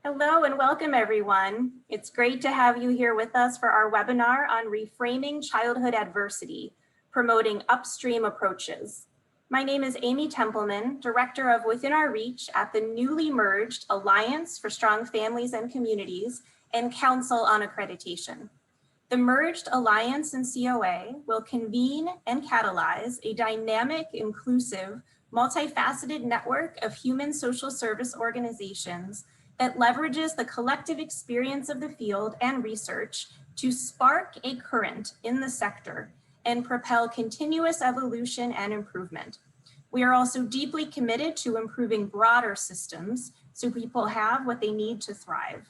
Hello and welcome everyone. It's great to have you here with us for our webinar on Reframing Childhood Adversity, promoting Upstream Approaches. My name is Amy Templeman, Director of Within Our Reach at the newly merged Alliance for Strong Families and Communities and Council on Accreditation. The merged Alliance and COA will convene and catalyze a dynamic, inclusive, multifaceted network of human social service organizations that leverages the collective experience of the field and research to spark a current in the sector and propel continuous evolution and improvement. We are also deeply committed to improving broader systems so people have what they need to thrive.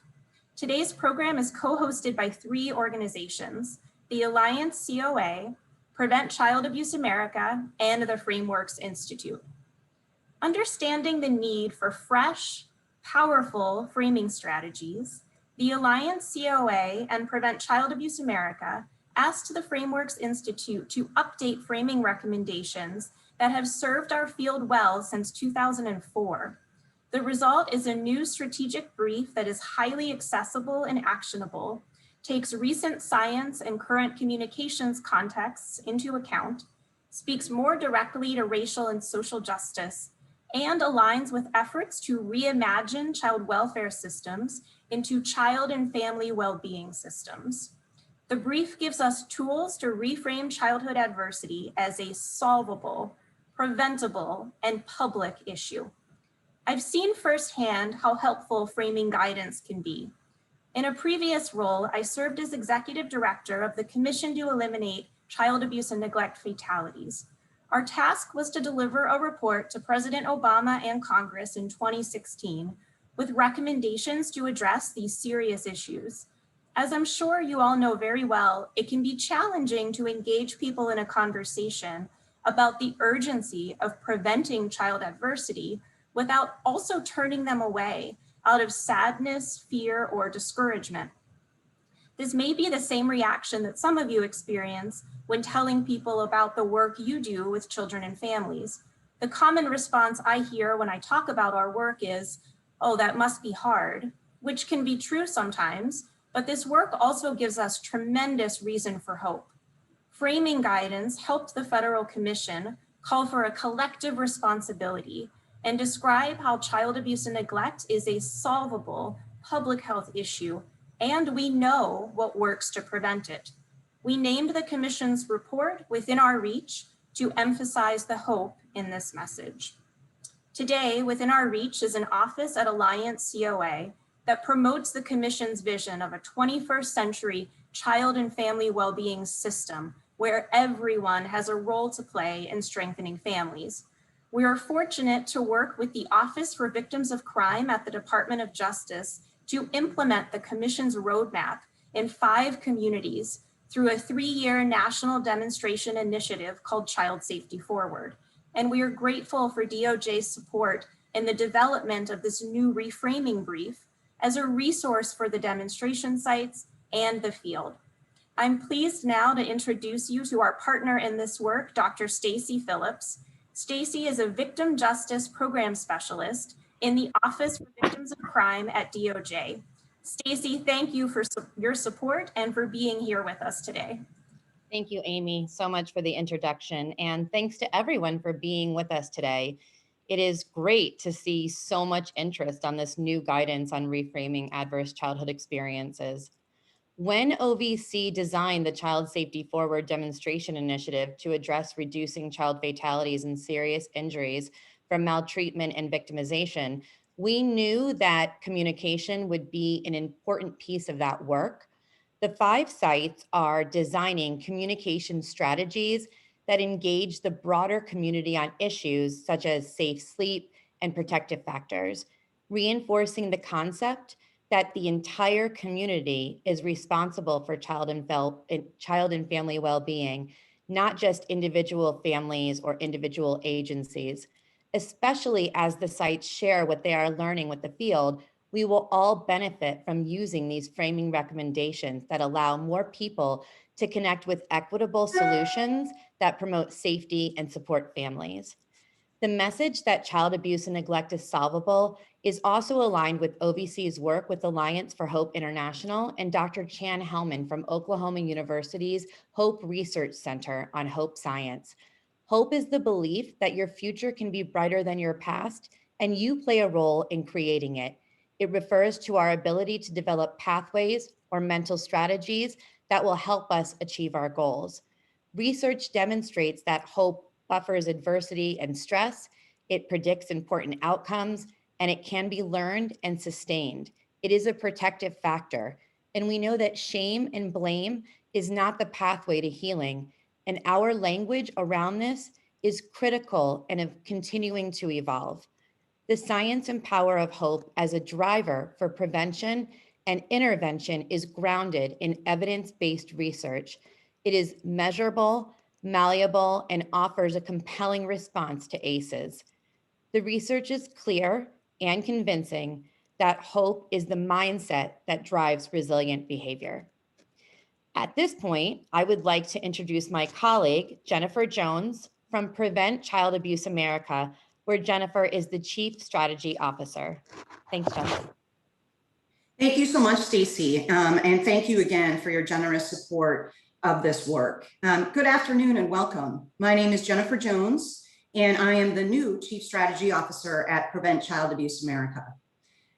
Today's program is co-hosted by 3 organizations, the Alliance COA, Prevent Child Abuse America, and the Frameworks Institute. Understanding the need for fresh, powerful framing strategies, the Alliance COA and Prevent Child Abuse America asked the Frameworks Institute to update framing recommendations that have served our field well since 2004. The result is a new strategic brief that is highly accessible and actionable, takes recent science and current communications contexts into account, speaks more directly to racial and social justice, and aligns with efforts to reimagine child welfare systems into child and family well-being systems. The brief gives us tools to reframe childhood adversity as a solvable, preventable, and public issue. I've seen firsthand how helpful framing guidance can be. In a previous role, I served as executive director of the Commission to Eliminate Child Abuse and Neglect Fatalities. Our task was to deliver a report to President Obama and Congress in 2016 with recommendations to address these serious issues. As I'm sure you all know very well, it can be challenging to engage people in a conversation about the urgency of preventing child adversity without also turning them away out of sadness, fear, or discouragement. This may be the same reaction that some of you experience when telling people about the work you do with children and families. The common response I hear when I talk about our work is, "Oh, that must be hard," which can be true sometimes, but this work also gives us tremendous reason for hope. Framing guidance helped the Federal Commission call for a collective responsibility and describe how child abuse and neglect is a solvable public health issue, and we know what works to prevent it. We named the Commission's report Within Our Reach to emphasize the hope in this message. Today, Within Our Reach is an office at Alliance COA that promotes the Commission's vision of a 21st century child and family well-being system where everyone has a role to play in strengthening families. We are fortunate to work with the Office for Victims of Crime at the Department of Justice to implement the Commission's roadmap in 5 communities through a 3-year national demonstration initiative called Child Safety Forward. And we are grateful for DOJ's support in the development of this new reframing brief as a resource for the demonstration sites and the field. I'm pleased now to introduce you to our partner in this work, Dr. Stacy Phillips. Stacy is a victim justice program specialist in the Office for Victims of Crime at DOJ. Stacy, thank you for your support and for being here with us today. Thank you, Amy, so much for the introduction. And thanks to everyone for being with us today. It is great to see so much interest on this new guidance on reframing adverse childhood experiences. When OVC designed the Child Safety Forward demonstration initiative to address reducing child fatalities and serious injuries from maltreatment and victimization, we knew that communication would be an important piece of that work. The 5 sites are designing communication strategies that engage the broader community on issues such as safe sleep and protective factors, reinforcing the concept that the entire community is responsible for child and family well-being, not just individual families or individual agencies. Especially as the sites share what they are learning with the field, we will all benefit from using these framing recommendations that allow more people to connect with equitable solutions that promote safety and support families. The message that child abuse and neglect is solvable is also aligned with OVC's work with Alliance for Hope International and Dr. Chan Hellman from Oklahoma University's Hope Research Center on Hope Science. Hope is the belief that your future can be brighter than your past, and you play a role in creating it. It refers to our ability to develop pathways or mental strategies that will help us achieve our goals. Research demonstrates that hope buffers adversity and stress, it predicts important outcomes, and it can be learned and sustained. It is a protective factor. And we know that shame and blame is not the pathway to healing. And our language around this is critical and of continuing to evolve. The science and power of hope as a driver for prevention and intervention is grounded in evidence-based research. It is measurable, malleable, and offers a compelling response to ACEs. The research is clear and convincing that hope is the mindset that drives resilient behavior. At this point, I would like to introduce my colleague, Jennifer Jones from Prevent Child Abuse America, where Jennifer is the Chief Strategy Officer. Thanks, Jennifer. Thank you so much, Stacy, and thank you again for your generous support of this work. Good afternoon and welcome. My name is Jennifer Jones, and I am the new Chief Strategy Officer at Prevent Child Abuse America.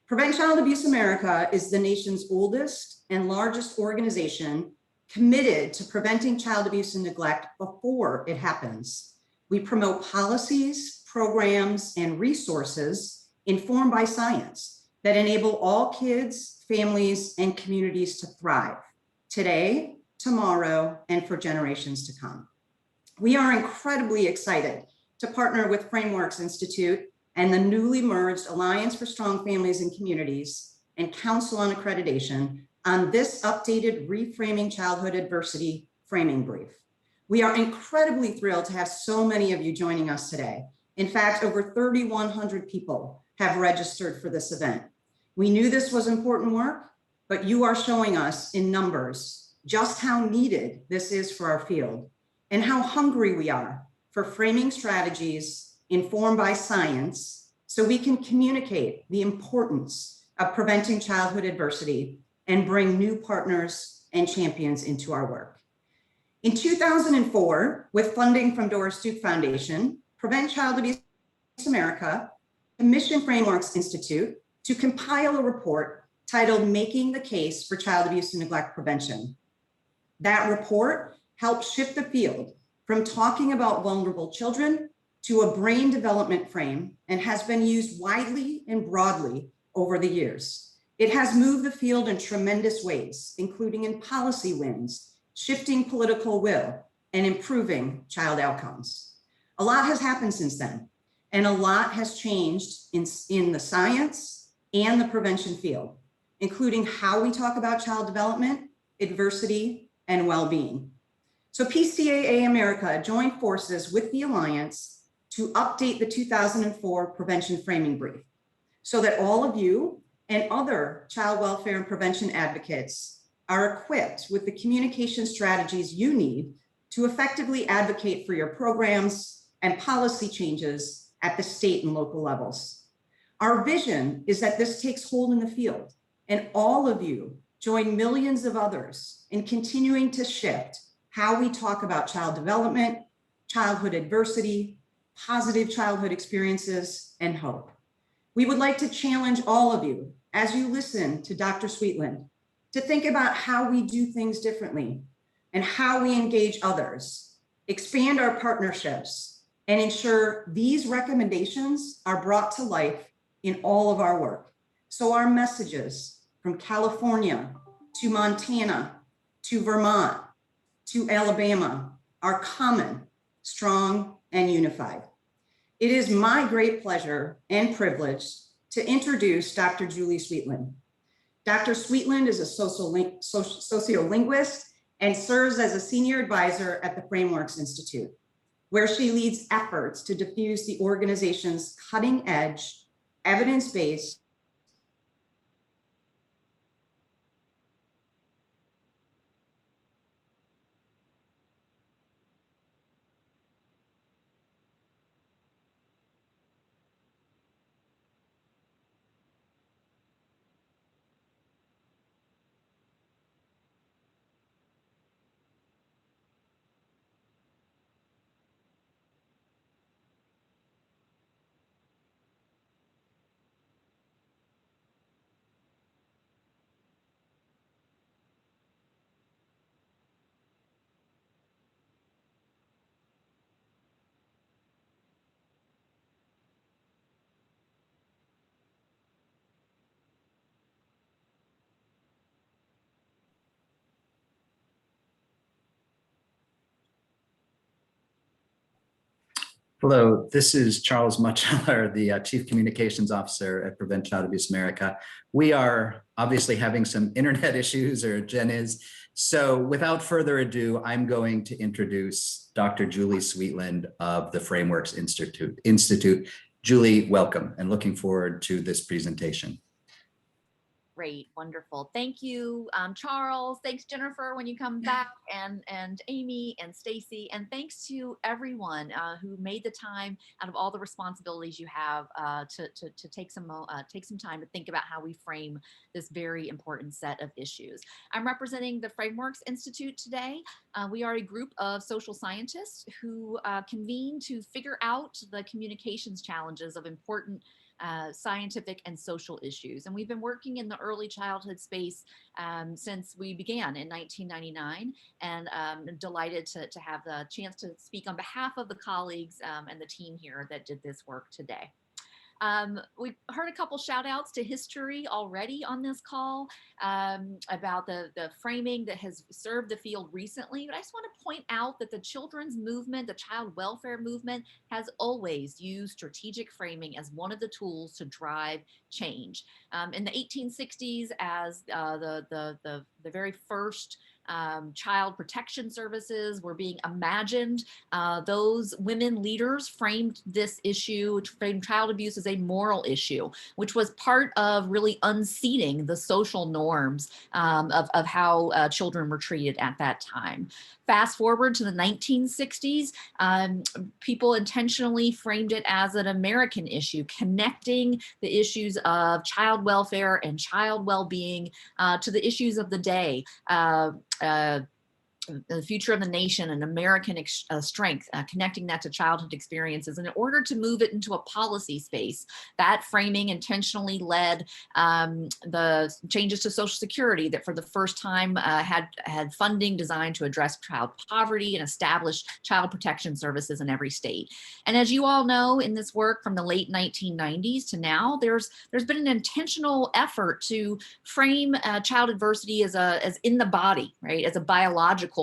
Prevent Child Abuse America is the nation's oldest and largest organization committed to preventing child abuse and neglect before it happens. We promote policies, programs, and resources informed by science that enable all kids, families, and communities to thrive today, tomorrow, and for generations to come. We are incredibly excited to partner with Frameworks Institute and the newly merged Alliance for Strong Families and Communities and Council on Accreditation on this updated Reframing Childhood Adversity framing brief. We are incredibly thrilled to have so many of you joining us today. In fact, over 3,100 people have registered for this event. We knew this was important work, but you are showing us in numbers just how needed this is for our field and how hungry we are for framing strategies informed by science so we can communicate the importance of preventing childhood adversity and bring new partners and champions into our work. In 2004, with funding from Doris Duke Foundation, Prevent Child Abuse America commissioned Frameworks Institute to compile a report titled Making the Case for Child Abuse and Neglect Prevention. That report helped shift the field from talking about vulnerable children to a brain development frame and has been used widely and broadly over the years. It has moved the field in tremendous ways, including in policy wins, shifting political will, and improving child outcomes. A lot has happened since then, and a lot has changed in the science and the prevention field, including how we talk about child development, adversity, and well-being. So PCA America joined forces with the Alliance to update the 2004 Prevention Framing Brief so that all of you and other child welfare and prevention advocates are equipped with the communication strategies you need to effectively advocate for your programs and policy changes at the state and local levels. Our vision is that this takes hold in the field and all of you join millions of others in continuing to shift how we talk about child development, childhood adversity, positive childhood experiences, and hope. We would like to challenge all of you as you listen to Dr. Sweetland to think about how we do things differently and how we engage others, expand our partnerships, and ensure these recommendations are brought to life in all of our work. So our messages from California to Montana to Vermont to Alabama are common, strong, and unified. It is my great pleasure and privilege to introduce Dr. Julie Sweetland. Dr. Sweetland is a sociolinguist and serves as a senior advisor at the Frameworks Institute, where she leads efforts to diffuse the organization's cutting-edge, evidence-based Hello, this is Charles Mutcheller, the Chief Communications Officer at Prevent Child Abuse America. We are obviously having some internet issues, or Jen is. So without further ado, I'm going to introduce Dr. Julie Sweetland of the Frameworks Institute. Julie, welcome, and looking forward to this presentation. Great, wonderful. Thank you, Charles. Thanks, Jennifer, when you come back, and Amy and Stacy, and thanks to everyone who made the time out of all the responsibilities you have to take some time to think about how we frame this very important set of issues. I'm representing the Frameworks Institute today. We are a group of social scientists who convene to figure out the communications challenges of important scientific and social issues. And we've been working in the early childhood space since we began in 1999, and I'm delighted to have the chance to speak on behalf of the colleagues and the team here that did this work today. We've heard a couple shout outs to history already on this call about the framing that has served the field recently, but I just want to point out that the children's movement, the child welfare movement, has always used strategic framing as one of the tools to drive change. In the 1860s, as the very first child protection services were being imagined, those women leaders framed this issue, framed child abuse as a moral issue, which was part of really unseating the social norms of how children were treated at that time. Fast forward to the 1960s, people intentionally framed it as an American issue, connecting the issues of child welfare and child well-being to the issues of the day. The future of the nation and American strength, connecting that to childhood experiences. And in order to move it into a policy space, that framing intentionally led the changes to Social Security that for the first time had funding designed to address child poverty and establish child protection services in every state. And as you all know, in this work from the late 1990s to now, there's been an intentional effort to frame child adversity as in the body, right, as a biological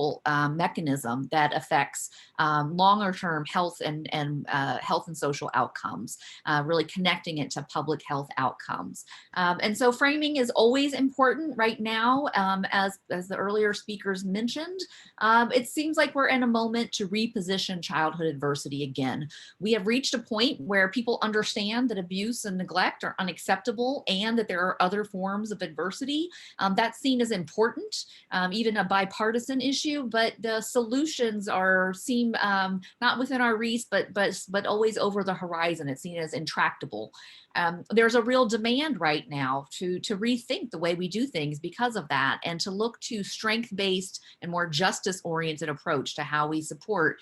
mechanism that affects longer-term health and health and social outcomes, really connecting it to public health outcomes. And so framing is always important right now, as the earlier speakers mentioned. It seems like we're in a moment to reposition childhood adversity again. We have reached a point where people understand that abuse and neglect are unacceptable and that there are other forms of adversity. That's seen as important, even a bipartisan issue, but the solutions seem not within our reach, but always over the horizon. It's seen as intractable. There's a real demand right now to rethink the way we do things because of that, and to look to strength-based and more justice-oriented approach to how we support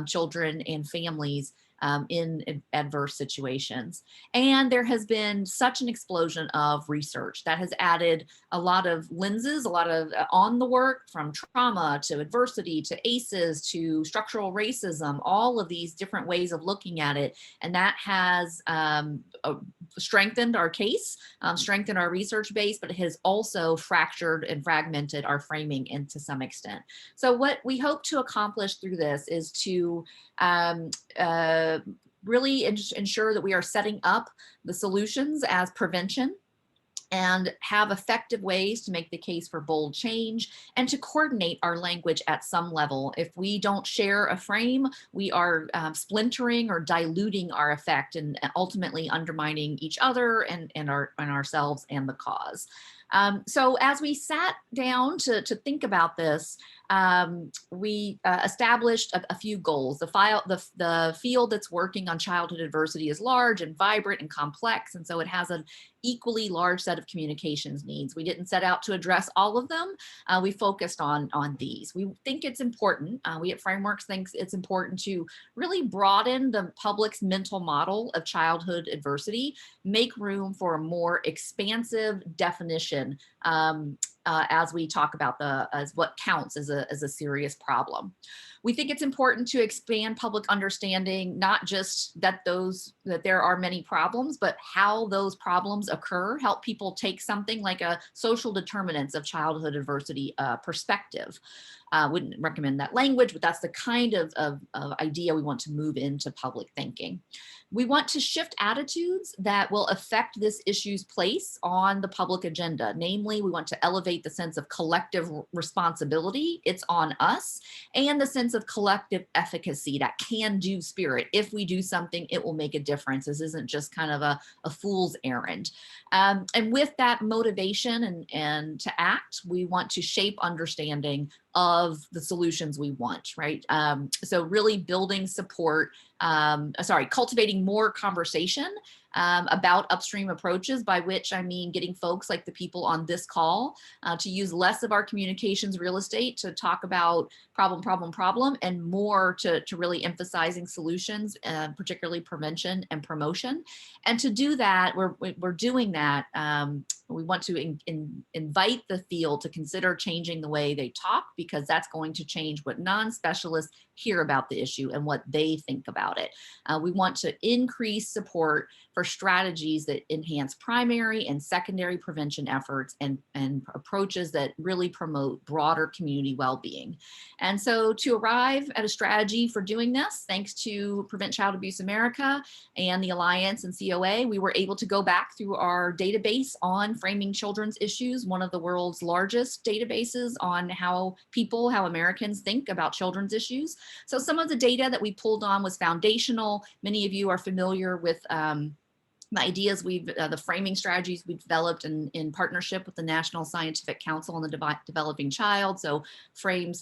children and families in adverse situations. And there has been such an explosion of research that has added a lot of lenses, a lot of on the work, from trauma to adversity to ACEs to structural racism, all of these different ways of looking at it. And that has strengthened our case, strengthened our research base, but it has also fractured and fragmented our framing to some extent. So what we hope to accomplish through this is to really ensure that we are setting up the solutions as prevention, and have effective ways to make the case for bold change, and to coordinate our language at some level. If we don't share a frame, we are splintering or diluting our effect, and ultimately undermining each other and ourselves and the cause. So as we sat down to think about this, we established a few goals. The field that's working on childhood adversity is large and vibrant and complex, and so it has an equally large set of communications needs. We didn't set out to address all of them. We focused on these. We think it's important, we at Frameworks think it's important to really broaden the public's mental model of childhood adversity, make room for a more expansive definition as we talk about as what counts as a serious problem. We think it's important to expand public understanding, not just that there are many problems, but how those problems occur, help people take something like a social determinants of childhood adversity perspective. Wouldn't recommend that language, but that's the kind of idea we want to move into public thinking. We want to shift attitudes that will affect this issue's place on the public agenda. Namely, we want to elevate the sense of collective responsibility, it's on us, and the sense of collective efficacy, that can-do spirit. If we do something, it will make a difference. This isn't just kind of a fool's errand. And with that motivation and to act, we want to shape understanding of the solutions we want, right? So really building support, cultivating more conversation about upstream approaches, by which I mean getting folks like the people on this call to use less of our communications real estate to talk about problem, and more to really emphasizing solutions, particularly prevention and promotion. And to do that, we're doing that. We want to invite the field to consider changing the way they talk, because that's going to change what non-specialists hear about the issue and what they think about it. We want to increase support for strategies that enhance primary and secondary prevention efforts and approaches that really promote broader community well-being. And so to arrive at a strategy for doing this, thanks to Prevent Child Abuse America and the Alliance and COA, we were able to go back through our database on framing children's issues, one of the world's largest databases on how Americans think about children's issues. So some of the data that we pulled on was foundational. Many of you are familiar with the ideas the framing strategies we've developed in partnership with the National Scientific Council on the Developing Child. So framing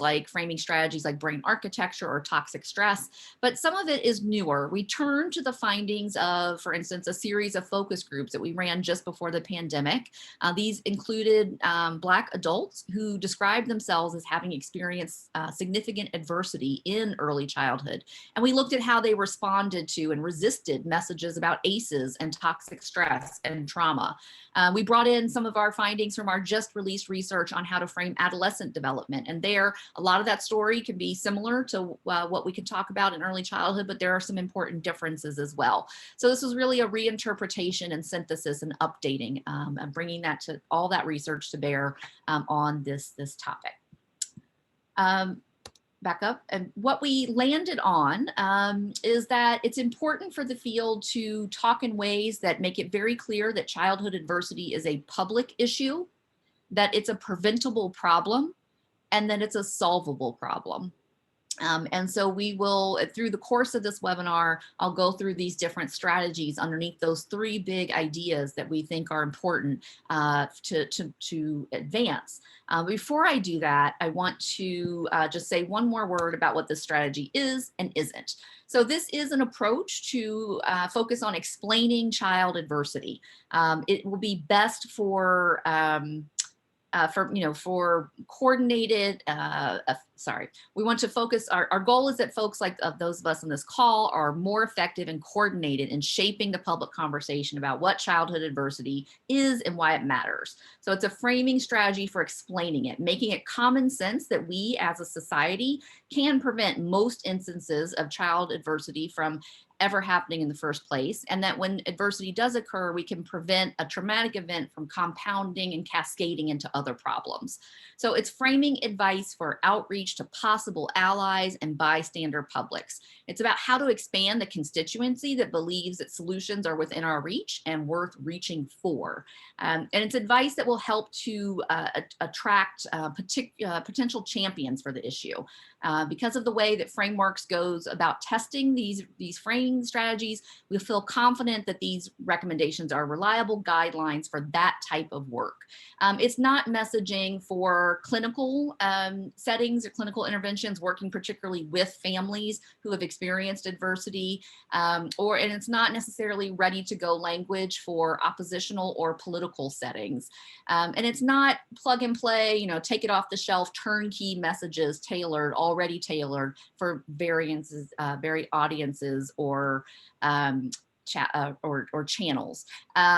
strategies like brain architecture or toxic stress, but some of it is newer. We turned to the findings of, for instance, a series of focus groups that we ran just before the pandemic. These included Black adults who described themselves as having experienced significant adversity in early childhood. And we looked at how they responded to and resisted messages about ACEs and toxic stress and trauma. We brought in some of our findings from our just released research on how to frame adolescent development. And there, a lot of that story can be similar to what we can talk about in early childhood, but there are some important differences as well. So this was really a reinterpretation and synthesis and updating and bringing all that research to bear on this topic. Back up. And what we landed on is that it's important for the field to talk in ways that make it very clear that childhood adversity is a public issue, that it's a preventable problem, and that it's a solvable problem. And so we will, through the course of this webinar, I'll go through these different strategies underneath those three big ideas that we think are important to advance. Before I do that, I want to just say one more word about what this strategy is and isn't. So this is an approach to focus on explaining child adversity. It will be best for coordinated, we want to focus, our goal is that folks like those of us on this call are more effective and coordinated in shaping the public conversation about what childhood adversity is and why it matters. So it's a framing strategy for explaining it, making it common sense that we as a society can prevent most instances of child adversity from ever happening in the first place, and that when adversity does occur, we can prevent a traumatic event from compounding and cascading into other problems. So it's framing advice for outreach to possible allies and bystander publics. It's about how to expand the constituency that believes that solutions are within our reach and worth reaching for. And it's advice that will help to attract potential champions for the issue. Because of the way that Frameworks goes about testing these framing strategies, we feel confident that these recommendations are reliable guidelines for that type of work. It's not messaging for clinical settings or clinical interventions, working particularly with families who have experienced adversity, and it's not necessarily ready to go language for oppositional or political settings. And it's not plug and play, take it off the shelf, turnkey messages already tailored for varied audiences or or channels.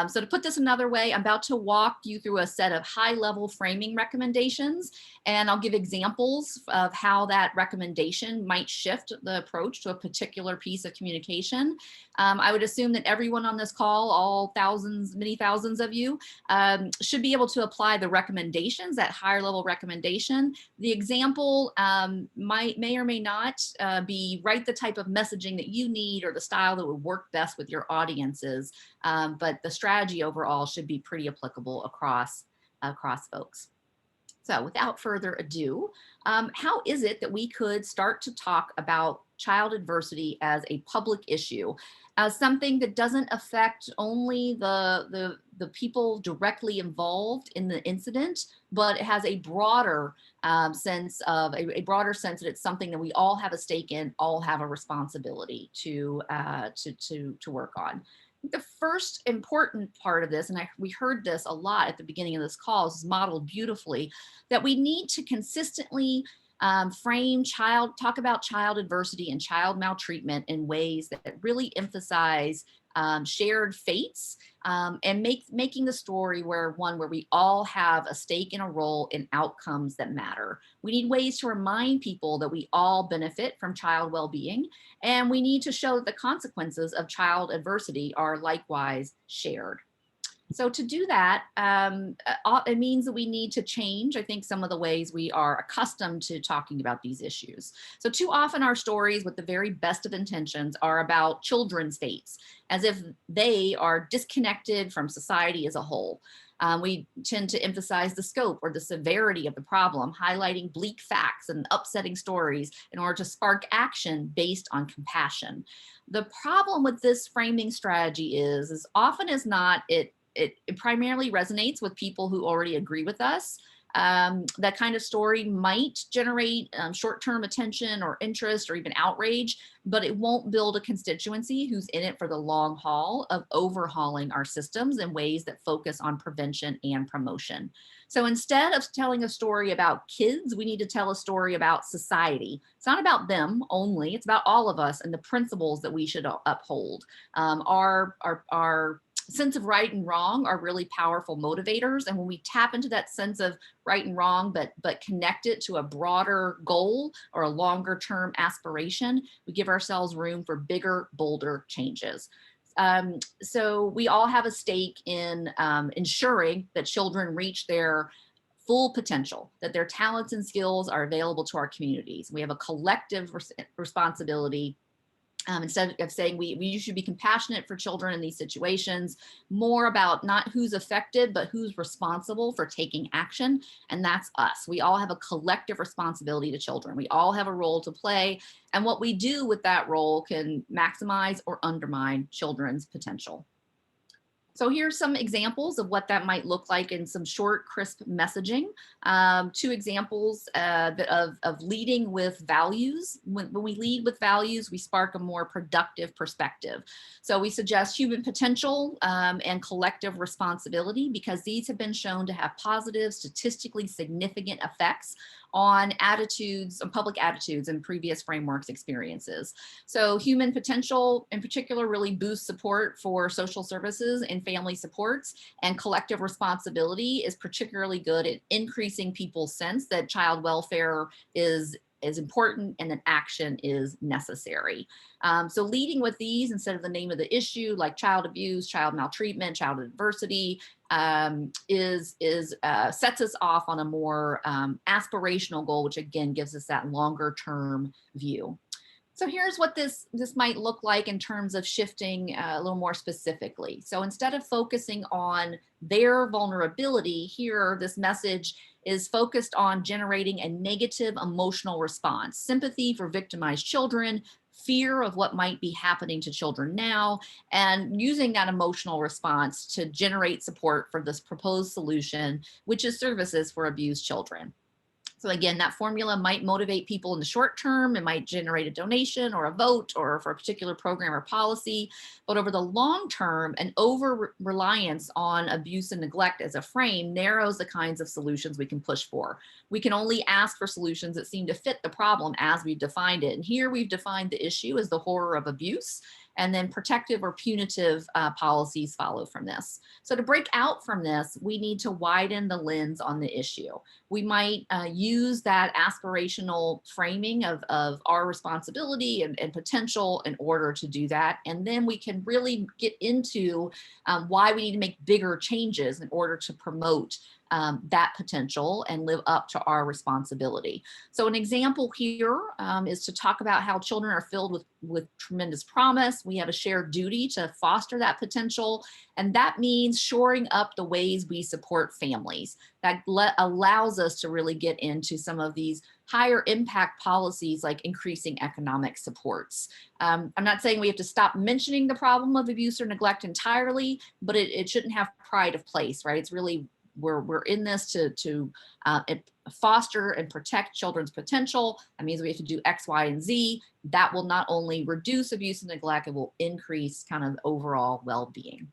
So to put this another way, I'm about to walk you through a set of high-level framing recommendations, and I'll give examples of how that recommendation might shift the approach to a particular piece of communication. I would assume that everyone on this call, all thousands, many thousands of you, should be able to apply the recommendations, that higher level recommendation. The example may or may not be right the type of messaging that you need or the style that would work best with your audiences, but the strategy overall should be pretty applicable across folks. So without further ado, how is it that we could start to talk about child adversity as a public issue, as something that doesn't affect only the people directly involved in the incident, but it has a broader sense of a broader sense that it's something that we all have a stake in, all have a responsibility to work on. The first important part of this, and we heard this a lot at the beginning of this call, is modeled beautifully, that we need to consistently talk about child adversity and child maltreatment in ways that really emphasize shared fates and making the story one where we all have a stake and a role in outcomes that matter. We need ways to remind people that we all benefit from child well-being, and we need to show that the consequences of child adversity are likewise shared. So to do that, it means that we need to change, I think, some of the ways we are accustomed to talking about these issues. So too often our stories, with the very best of intentions, are about children's fates, as if they are disconnected from society as a whole. We tend to emphasize the scope or the severity of the problem, highlighting bleak facts and upsetting stories in order to spark action based on compassion. The problem with this framing strategy is often as not, it primarily resonates with people who already agree with us. That kind of story might generate short-term attention or interest or even outrage, but it won't build a constituency who's in it for the long haul of overhauling our systems in ways that focus on prevention and promotion. So instead of telling a story about kids, we need to tell a story about society. It's not about them only, it's about all of us and the principles that we should uphold. Our sense of right and wrong are really powerful motivators. And when we tap into that sense of right and wrong, but connect it to a broader goal or a longer term aspiration, we give ourselves room for bigger, bolder changes. So we all have a stake in ensuring that children reach their full potential, that their talents and skills are available to our communities. We have a collective responsibility. Instead of saying we should be compassionate for children in these situations, more about not who's affected, but who's responsible for taking action. And that's us. We all have a collective responsibility to children. We all have a role to play. And what we do with that role can maximize or undermine children's potential. So here's some examples of what that might look like in some short, crisp messaging. Two examples of leading with values. When we lead with values, we spark a more productive perspective. So we suggest human potential and collective responsibility, because these have been shown to have positive, statistically significant effects on attitudes, on public attitudes and previous frameworks experiences. So human potential in particular really boosts support for social services and family supports, and collective responsibility is particularly good at increasing people's sense that child welfare is important and that action is necessary. So leading with these instead of the name of the issue, like child abuse, child maltreatment, child adversity, sets us off on a more aspirational goal, which again gives us that longer term view. So here's what this might look like in terms of shifting a little more specifically. So instead of focusing on their vulnerability, here this message is focused on generating a negative emotional response, sympathy for victimized children, fear of what might be happening to children now, and using that emotional response to generate support for this proposed solution, which is services for abused children. So again, that formula might motivate people in the short term. It might generate a donation or a vote or for a particular program or policy. But over the long term, an over-reliance on abuse and neglect as a frame narrows the kinds of solutions we can push for. We can only ask for solutions that seem to fit the problem as we've defined it. And here we've defined the issue as the horror of abuse. and then protective or punitive policies follow from this. So to break out from this, we need to widen the lens on the issue. We might use that aspirational framing of our responsibility and potential in order to do that. And then we can really get into why we need to make bigger changes in order to promote that potential and live up to our responsibility. So an example here is to talk about how children are filled with tremendous promise. We have a shared duty to foster that potential. And that means shoring up the ways we support families. That allows us to really get into some of these higher impact policies like increasing economic supports. I'm not saying we have to stop mentioning the problem of abuse or neglect entirely, but it shouldn't have pride of place, right? It's really we're in this to foster and protect children's potential. That means we have to do X, Y, and Z. That will not only reduce abuse and neglect, it will increase kind of overall well-being.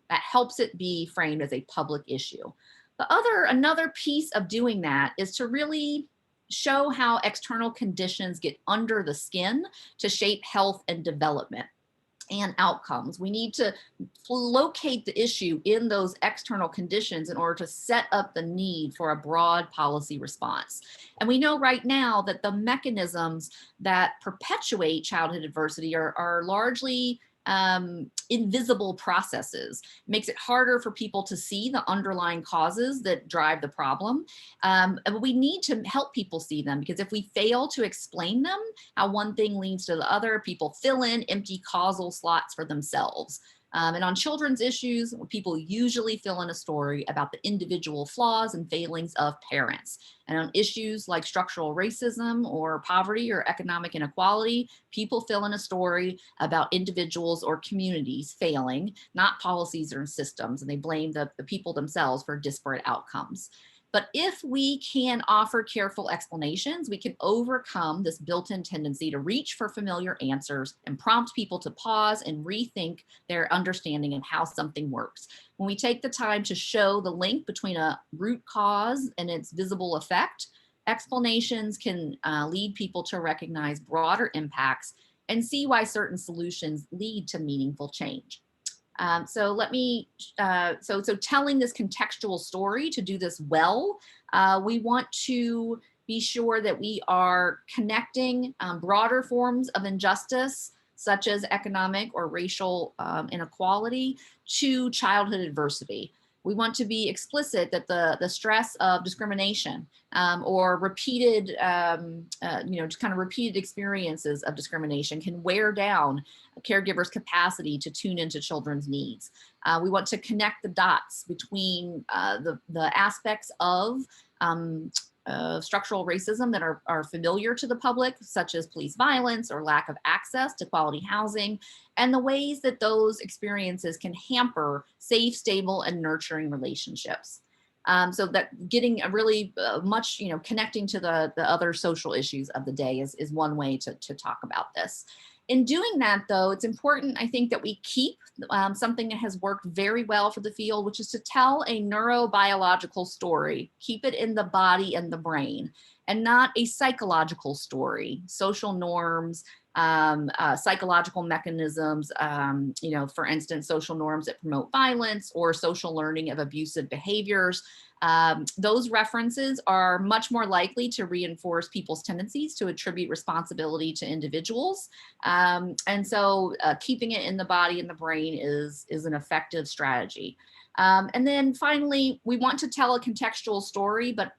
That helps it be framed as a public issue. Another piece of doing that is to really show how external conditions get under the skin to shape health and development and outcomes. We need to locate the issue in those external conditions in order to set up the need for a broad policy response. And we know right now that the mechanisms that perpetuate childhood adversity are largely invisible processes. It makes it harder for people to see the underlying causes that drive the problem. And we need to help people see them, because if we fail to explain them, how one thing leads to the other, people fill in empty causal slots for themselves. And on children's issues, people usually fill in a story about the individual flaws and failings of parents. And on issues like structural racism or poverty or economic inequality, people fill in a story about individuals or communities failing, not policies or systems, and they blame the people themselves for disparate outcomes. But if we can offer careful explanations, we can overcome this built-in tendency to reach for familiar answers and prompt people to pause and rethink their understanding of how something works. When we take the time to show the link between a root cause and its visible effect, explanations can lead people to recognize broader impacts and see why certain solutions lead to meaningful change. So telling this contextual story, to do this well, we want to be sure that we are connecting broader forms of injustice, such as economic or racial inequality, to childhood adversity. We want to be explicit that the stress of discrimination or repeated, just kind of repeated experiences of discrimination can wear down a caregiver's capacity to tune into children's needs. We want to connect the dots between the aspects of structural racism that are familiar to the public, such as police violence or lack of access to quality housing, and the ways that those experiences can hamper safe, stable, and nurturing relationships. So that getting a really much, connecting to the other social issues of the day is one way to talk about this. In doing that, though, it's important, I think, that we keep something that has worked very well for the field, which is to tell a neurobiological story, keep it in the body and the brain, and not a psychological story, social norms, psychological mechanisms, for instance, social norms that promote violence or social learning of abusive behaviors. Those references are much more likely to reinforce people's tendencies to attribute responsibility to individuals. And so keeping it in the body and the brain is an effective strategy. And then finally, we want to tell a contextual story, but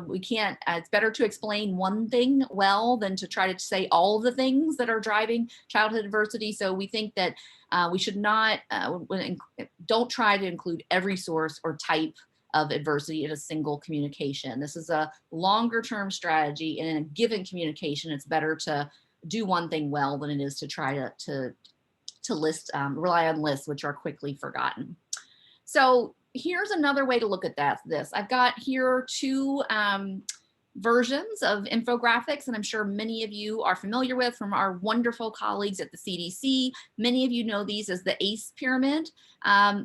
we can't, it's better to explain one thing well than to try to say all the things that are driving childhood adversity. So we think that we should not, don't try to include every source or type of adversity in a single communication. This is a longer term strategy, and in a given communication, it's better to do one thing well than it is to try to list, rely on lists, which are quickly forgotten. So here's another way to look at this. I've got here two versions of infographics, and I'm sure many of you are familiar with from our wonderful colleagues at the CDC. Many of you know these as the ACE pyramid.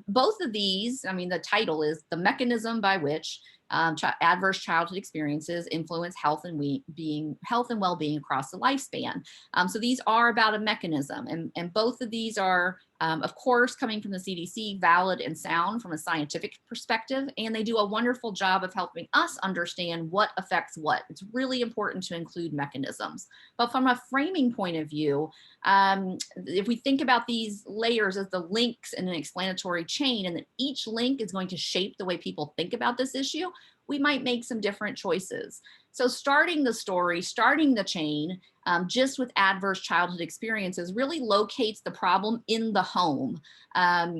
Both of these, the title is The Mechanism by Which adverse childhood experiences influence health and well-being across the lifespan. So these are about a mechanism, and both of these are, of course, coming from the CDC, valid and sound from a scientific perspective, and they do a wonderful job of helping us understand what affects what. It's really important to include mechanisms. But from a framing point of view, if we think about these layers as the links in an explanatory chain, and that each link is going to shape the way people think about this issue, we might make some different choices. So starting the story, starting the chain, just with adverse childhood experiences really locates the problem in the home,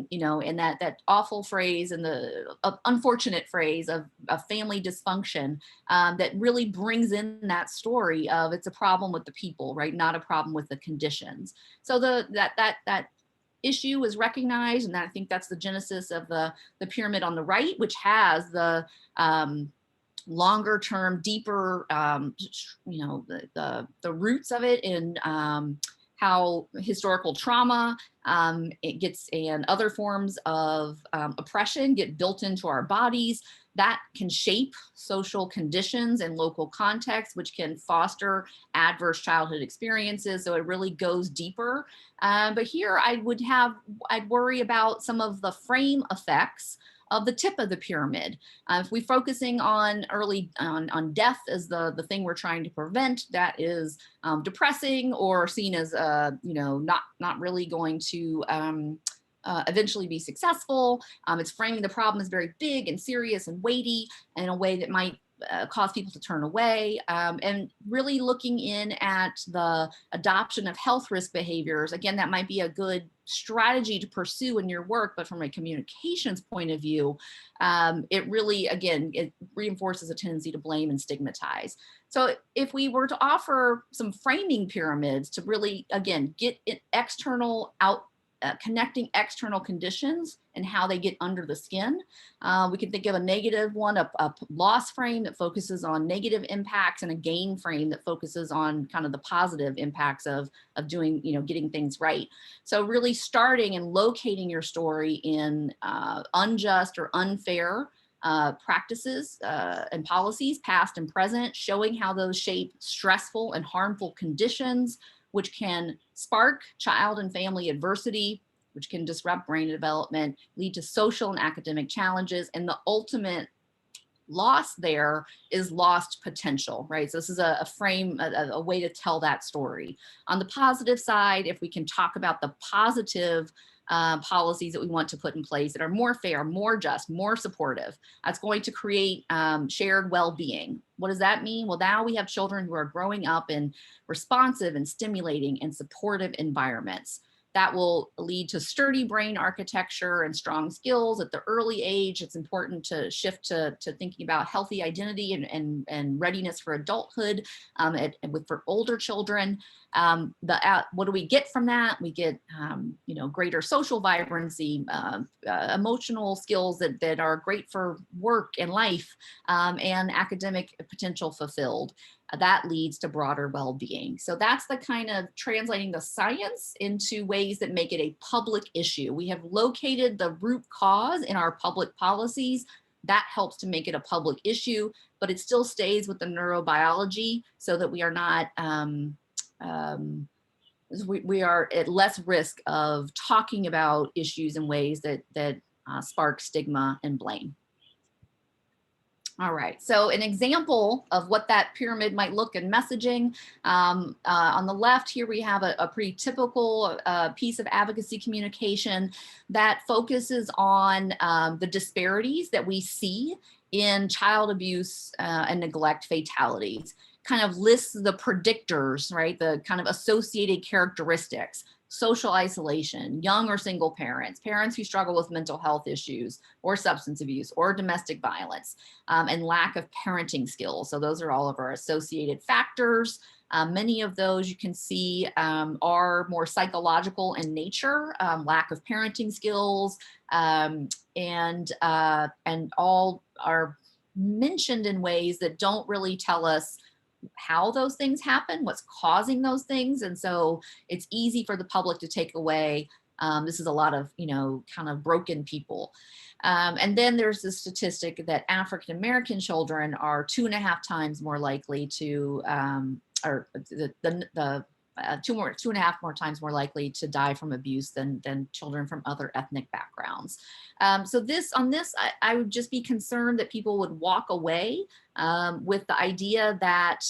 you know, and that awful phrase and the unfortunate phrase of family dysfunction that really brings in that story of it's a problem with the people, right? Not a problem with the conditions. So that issue is recognized, and I think that's the genesis of the pyramid on the right, which has the longer term, deeper, you know, the roots of it in how historical trauma it gets and other forms of oppression get built into our bodies that can shape social conditions and local contexts, which can foster adverse childhood experiences. So it really goes deeper. But here I'd worry about some of the frame effects of the tip of the pyramid. If we're focusing on on death as the thing we're trying to prevent, that is depressing or seen as you know, not really going to eventually be successful. It's framing the problem as very big and serious and weighty in a way that might cause people to turn away, and really looking in at the adoption of health risk behaviors. Again, that might be a good strategy to pursue in your work, but from a communications point of view, it really, again, it reinforces a tendency to blame and stigmatize. So if we were to offer some framing pyramids to really, again, get external out, connecting external conditions and how they get under the skin. We can think of a negative one, a loss frame that focuses on negative impacts, and a gain frame that focuses on kind of the positive impacts of doing, you know, getting things right. So really starting and locating your story in unjust or unfair practices and policies, past and present, showing how those shape stressful and harmful conditions, which can spark child and family adversity, which can disrupt brain development, lead to social and academic challenges, and the ultimate loss there is lost potential, right? So this is a frame, a way to tell that story. On the positive side, if we can talk about the positive policies that we want to put in place that are more fair, more just, more supportive, that's going to create shared well-being. What does that mean? Well, now we have children who are growing up in responsive and stimulating and supportive environments. That will lead to sturdy brain architecture and strong skills at the early age. It's important to shift to thinking about healthy identity and readiness for adulthood for older children. What do we get from that? We get you know, greater social vibrancy, emotional skills that are great for work and life, and academic potential fulfilled. That leads to broader well-being. So that's the kind of translating the science into ways that make it a public issue. We have located the root cause in our public policies. That helps to make it a public issue, but it still stays with the neurobiology so that we are not, we are at less risk of talking about issues in ways that spark stigma and blame. All right, so an example of what that pyramid might look in messaging. On the left here, we have a pretty typical piece of advocacy communication that focuses on the disparities that we see in child abuse and neglect fatalities. Kind of lists the predictors, right? The kind of associated characteristics. Social isolation, young or single parents, parents who struggle with mental health issues or substance abuse or domestic violence, and lack of parenting skills. So those are all of our associated factors. Many of those you can see are more psychological in nature, lack of parenting skills, and all are mentioned in ways that don't really tell us how those things happen, what's causing those things. And so it's easy for the public to take away This is a lot of, kind of broken people. And then there's the statistic that African-American children are 2.5 times more likely to, or the 2.5 more times more likely to die from abuse than children from other ethnic backgrounds. So I would just be concerned that people would walk away with the idea that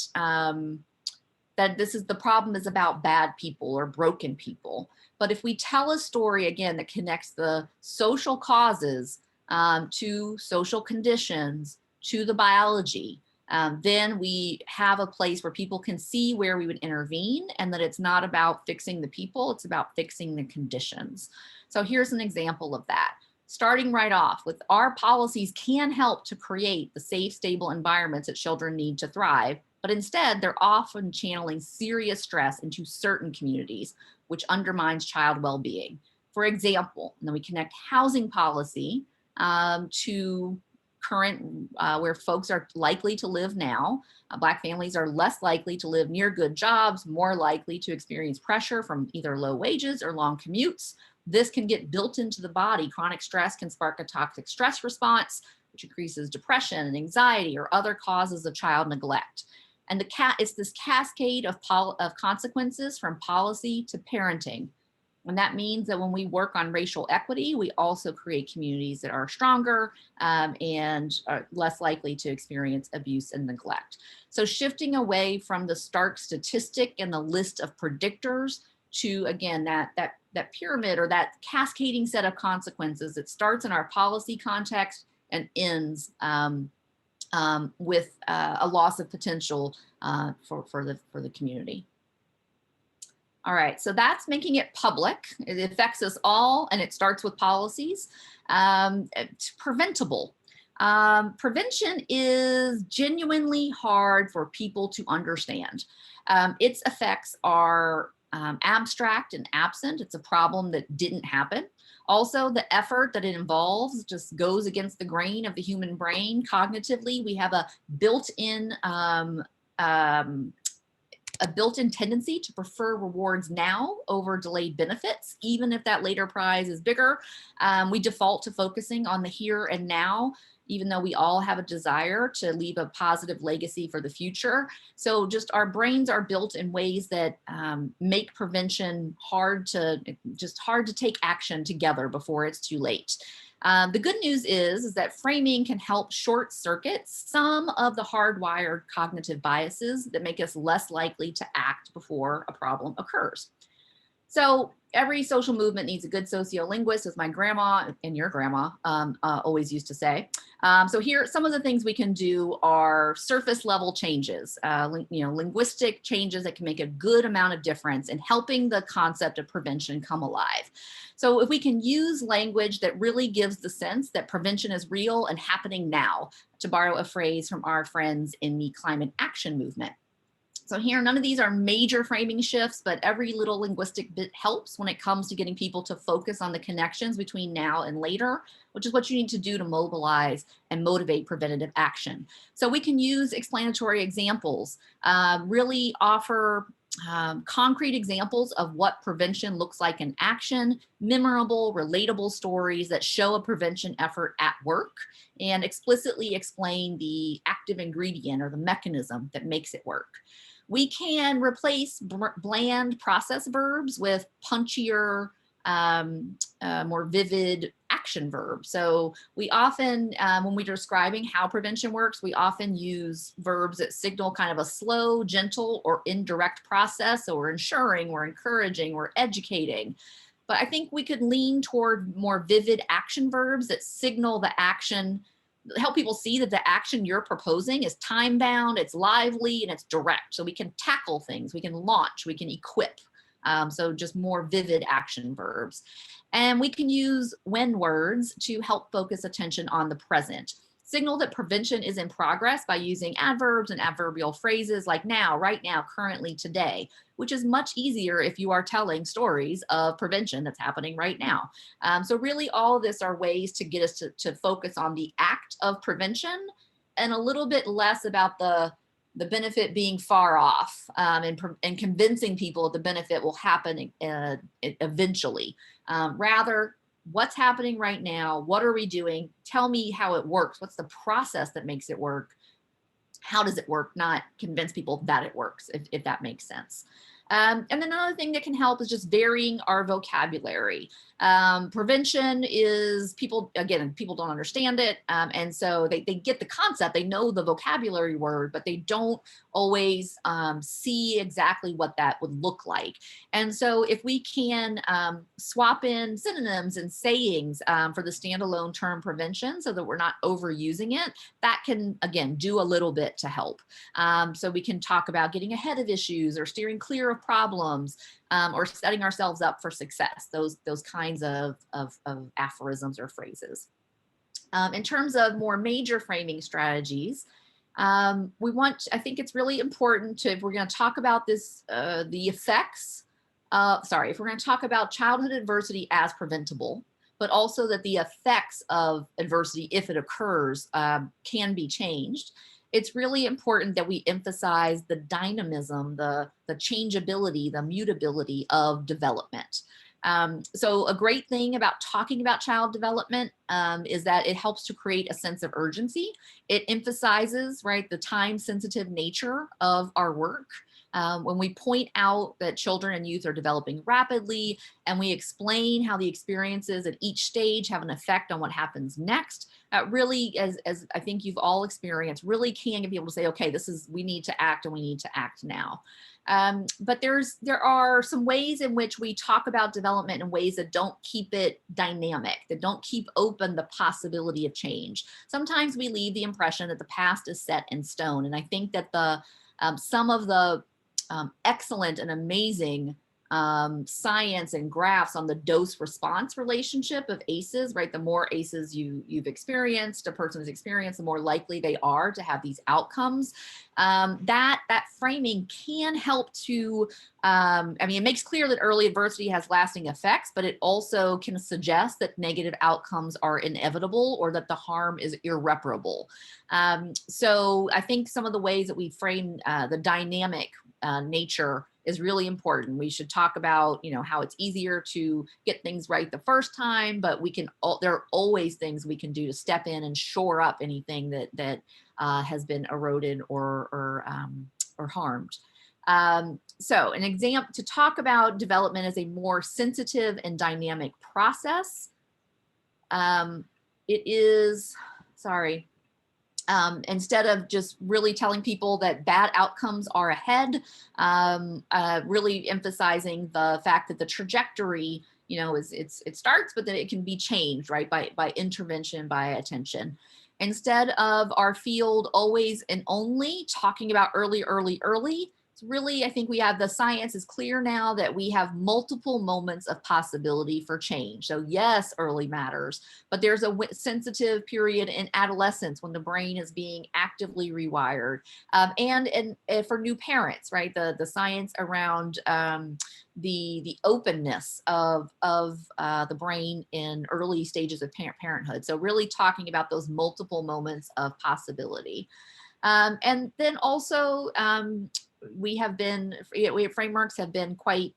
that the problem is about bad people or broken people. But if we tell a story, again, that connects the social causes to social conditions, to the biology, then we have a place where people can see where we would intervene, and that it's not about fixing the people, it's about fixing the conditions. So here's an example of that. Starting right off with, our policies can help to create the safe, stable environments that children need to thrive, but instead they're often channeling serious stress into certain communities, which undermines child well-being. For example, and then we connect housing policy to current where folks are likely to live now. Black families are less likely to live near good jobs, more likely to experience pressure from either low wages or long commutes. This can get built into the body. Chronic stress can spark a toxic stress response, which increases depression and anxiety or other causes of child neglect. And it's this cascade of consequences from policy to parenting. And that means that when we work on racial equity, we also create communities that are stronger and are less likely to experience abuse and neglect. So shifting away from the stark statistic and the list of predictors to, again, that pyramid or that cascading set of consequences that starts in our policy context and ends with a loss of potential for the community. All right, so that's making it public. It affects us all, and it starts with policies. It's preventable. Prevention is genuinely hard for people to understand. Its effects are abstract and absent. It's a problem that didn't happen. Also, the effort that it involves just goes against the grain of the human brain. Cognitively, we have a built-in tendency to prefer rewards now over delayed benefits, even if that later prize is bigger. We default to focusing on the here and now, even though we all have a desire to leave a positive legacy for the future. So just our brains are built in ways that make prevention hard to take action together before it's too late. The good news is that framing can help short circuit some of the hardwired cognitive biases that make us less likely to act before a problem occurs. So every social movement needs a good sociolinguist, as my grandma and your grandma always used to say. So here, some of the things we can do are surface level changes, linguistic changes that can make a good amount of difference in helping the concept of prevention come alive. So if we can use language that really gives the sense that prevention is real and happening now, to borrow a phrase from our friends in the climate action movement. So here, none of these are major framing shifts, but every little linguistic bit helps when it comes to getting people to focus on the connections between now and later, which is what you need to do to mobilize and motivate preventative action. So we can use explanatory examples, really offer concrete examples of what prevention looks like in action, memorable, relatable stories that show a prevention effort at work, and explicitly explain the active ingredient or the mechanism that makes it work. We can replace bland process verbs with punchier, more vivid action verbs. So we often, when we're describing how prevention works, we often use verbs that signal kind of a slow, gentle, or indirect process. So we're ensuring, we're encouraging, we're educating. But I think we could lean toward more vivid action verbs that signal the action, help people see that the action you're proposing is time bound, it's lively, and it's direct. So we can tackle things, we can launch, we can equip. So just more vivid action verbs. And we can use when words to help focus attention on the present. Signal that prevention is in progress by using adverbs and adverbial phrases like now, right now, currently, today, which is much easier if you are telling stories of prevention that's happening right now. So really all of this are ways to get us to focus on the act of prevention and a little bit less about the the benefit being far off, and convincing people the benefit will happen eventually. Rather, what's happening right now? What are we doing? Tell me how it works. What's the process that makes it work? How does it work? Not convince people that it works, if that makes sense. And then another thing that can help is just varying our vocabulary. Prevention is people don't understand it. And so they get the concept, they know the vocabulary word, but they don't always see exactly what that would look like. And so if we can swap in synonyms and sayings for the standalone term prevention so that we're not overusing it, that can, again, do a little bit to help. So we can talk about getting ahead of issues or steering clear of problems, or setting ourselves up for success, those kinds of aphorisms or phrases. In terms of more major framing strategies, I think it's really important to, if we're going to talk about this, the effects, if we're going to talk about childhood adversity as preventable, but also that the effects of adversity, if it occurs, can be changed. It's really important that we emphasize the dynamism, the changeability, the mutability of development. So a great thing about talking about child development is that it helps to create a sense of urgency. It emphasizes, right, the time-sensitive nature of our work. When we point out that children and youth are developing rapidly, and we explain how the experiences at each stage have an effect on what happens next, really, as I think you've all experienced, really can get people to say, okay, we need to act, and we need to act now. But there are some ways in which we talk about development in ways that don't keep it dynamic, that don't keep open the possibility of change. Sometimes we leave the impression that the past is set in stone. And I think that some of the excellent and amazing science and graphs on the dose response relationship of ACEs, right? The more ACEs you've experienced, a person has experienced, the more likely they are to have these outcomes. That framing can help to, it makes clear that early adversity has lasting effects, but it also can suggest that negative outcomes are inevitable or that the harm is irreparable. So I think some of the ways that we frame the dynamic nature is really important. We should talk about, how it's easier to get things right the first time, but there are always things we can do to step in and shore up anything that has been eroded or harmed. So an example to talk about development as a more sensitive and dynamic process. Instead of just really telling people that bad outcomes are ahead, really emphasizing the fact that the trajectory, it starts, but that it can be changed, right, by intervention, by attention. Instead of our field always and only talking about early, it's really, I think the science is clear now that we have multiple moments of possibility for change. So yes, early matters, but there's a sensitive period in adolescence when the brain is being actively rewired. And for new parents, right, the science around the openness of the brain in early stages of parenthood. So really talking about those multiple moments of possibility. And then also, frameworks have been quite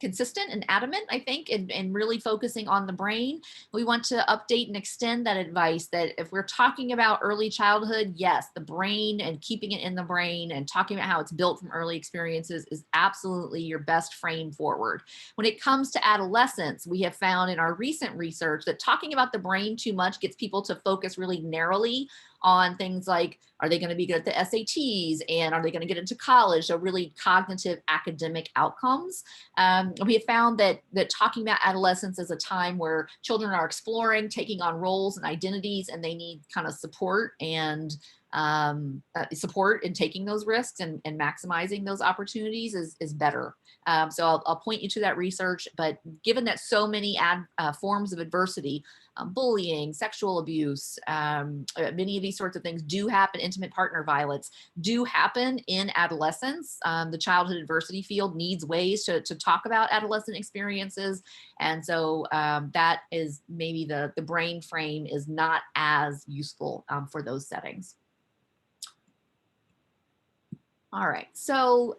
consistent and adamant, I think, in really focusing on the brain. We want to update and extend that advice that if we're talking about early childhood, yes, the brain and keeping it in the brain and talking about how it's built from early experiences is absolutely your best frame forward. When it comes to adolescence, we have found in our recent research that talking about the brain too much gets people to focus really narrowly on things like, are they going to be good at the SATs, and are they going to get into college? So really cognitive academic outcomes. We have found that talking about adolescence is a time where children are exploring, taking on roles and identities, and they need kind of support and support in taking those risks and maximizing those opportunities is better. So I'll point you to that research, but given that so many forms of adversity, bullying, sexual abuse, many of these sorts of things do happen, intimate partner violence do happen in adolescence. The childhood adversity field needs ways to talk about adolescent experiences. And so that is maybe the brain frame is not as useful for those settings. All right. So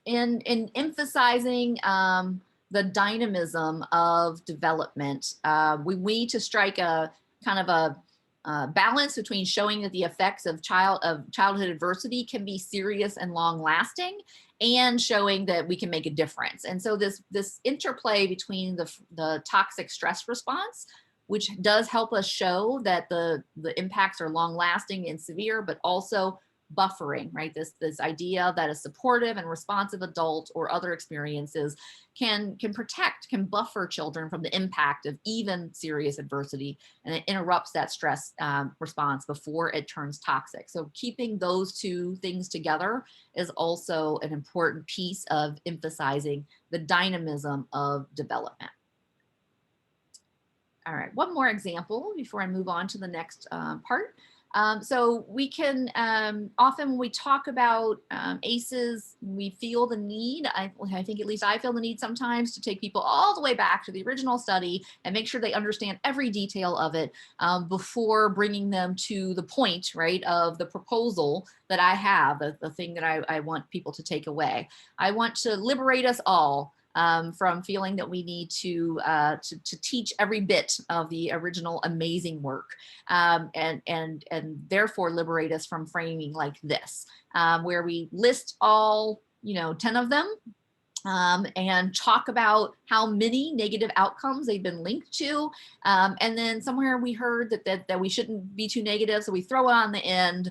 in emphasizing the dynamism of development, we need to strike a kind of a balance between showing that the effects of childhood adversity can be serious and long lasting, and showing that we can make a difference. And so this interplay between the toxic stress response, which does help us show that the impacts are long lasting and severe, but also buffering, right? This idea that a supportive and responsive adult or other experiences can buffer children from the impact of even serious adversity, and it interrupts that stress response before it turns toxic. So keeping those two things together is also an important piece of emphasizing the dynamism of development. All right, one more example before I move on to the next part. So we can, often when we talk about ACEs, we feel the need, I think at least I feel the need sometimes, to take people all the way back to the original study and make sure they understand every detail of it before bringing them to the point, right, of the proposal that I have, the thing that I want people to take away. I want to liberate us all from feeling that we need to teach every bit of the original amazing work, and therefore liberate us from framing like this, where we list all 10 of them, and talk about how many negative outcomes they've been linked to, and then somewhere we heard that we shouldn't be too negative, so we throw it on the end.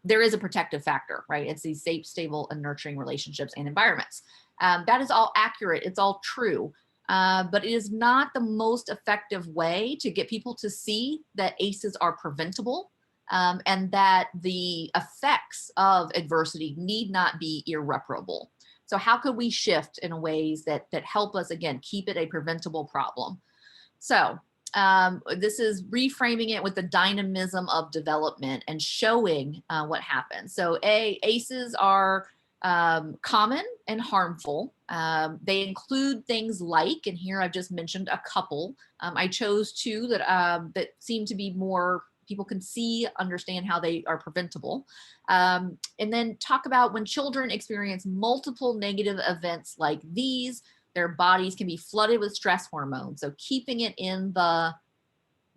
There is a protective factor, right? It's these safe, stable, and nurturing relationships and environments. That is all accurate. It's all true. But it is not the most effective way to get people to see that ACEs are preventable, and that the effects of adversity need not be irreparable. So how could we shift in ways that help us, again, keep it a preventable problem? So this is reframing it with the dynamism of development and showing what happens. So ACEs are common and harmful. They include things like, and here I've just mentioned a couple. I chose two that seem to be more people can see, understand how they are preventable. And then talk about when children experience multiple negative events like these, their bodies can be flooded with stress hormones. So keeping it in the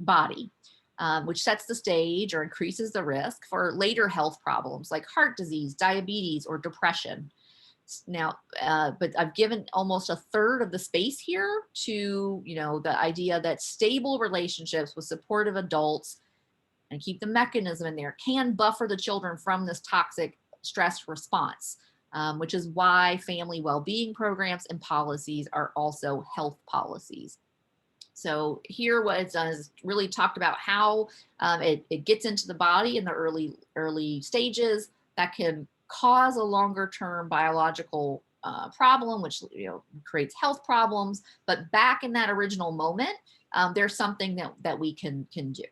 body, which sets the stage or increases the risk for later health problems like heart disease, diabetes, or depression. Now, but I've given almost a third of the space here to, the idea that stable relationships with supportive adults and keep the mechanism in there can buffer the children from this toxic stress response, which is why family well-being programs and policies are also health policies. So here what it's done is really talked about how it gets into the body in the early stages that can cause a longer term biological problem, which creates health problems. But back in that original moment, there's something that we can do.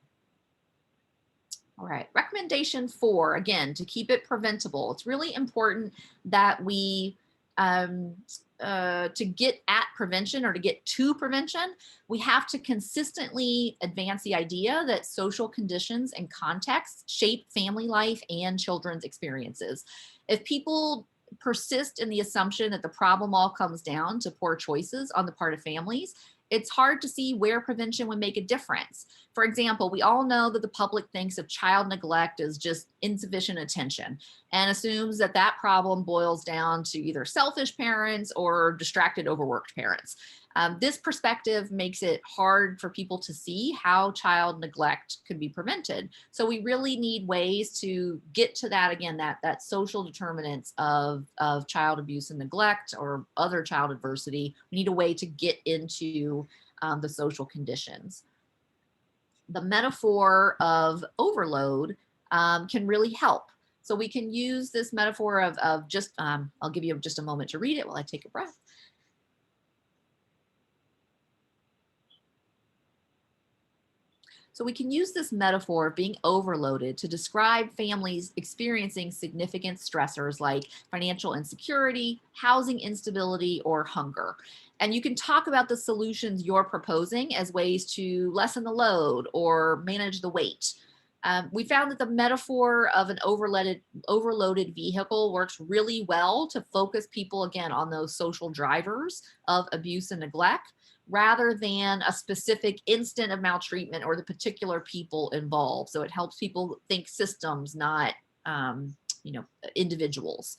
All right, recommendation 4, again, to keep it preventable. It's really important that we, to get at prevention or to get to prevention, we have to consistently advance the idea that social conditions and contexts shape family life and children's experiences. If people persist in the assumption that the problem all comes down to poor choices on the part of families, it's hard to see where prevention would make a difference. For example, we all know that the public thinks of child neglect as just insufficient attention and assumes that that problem boils down to either selfish parents or distracted, overworked parents. This perspective makes it hard for people to see how child neglect could be prevented. So we really need ways to get to that, again, that social determinants of child abuse and neglect or other child adversity. We need a way to get into the social conditions. The metaphor of overload can really help. So we can use this metaphor of just, I'll give you just a moment to read it while I take a breath. So we can use this metaphor of being overloaded to describe families experiencing significant stressors like financial insecurity, housing instability, or hunger. And you can talk about the solutions you're proposing as ways to lessen the load or manage the weight. We found that the metaphor of an overloaded vehicle works really well to focus people, again, on those social drivers of abuse and neglect, rather than a specific instant of maltreatment or the particular people involved. So it helps people think systems, not individuals.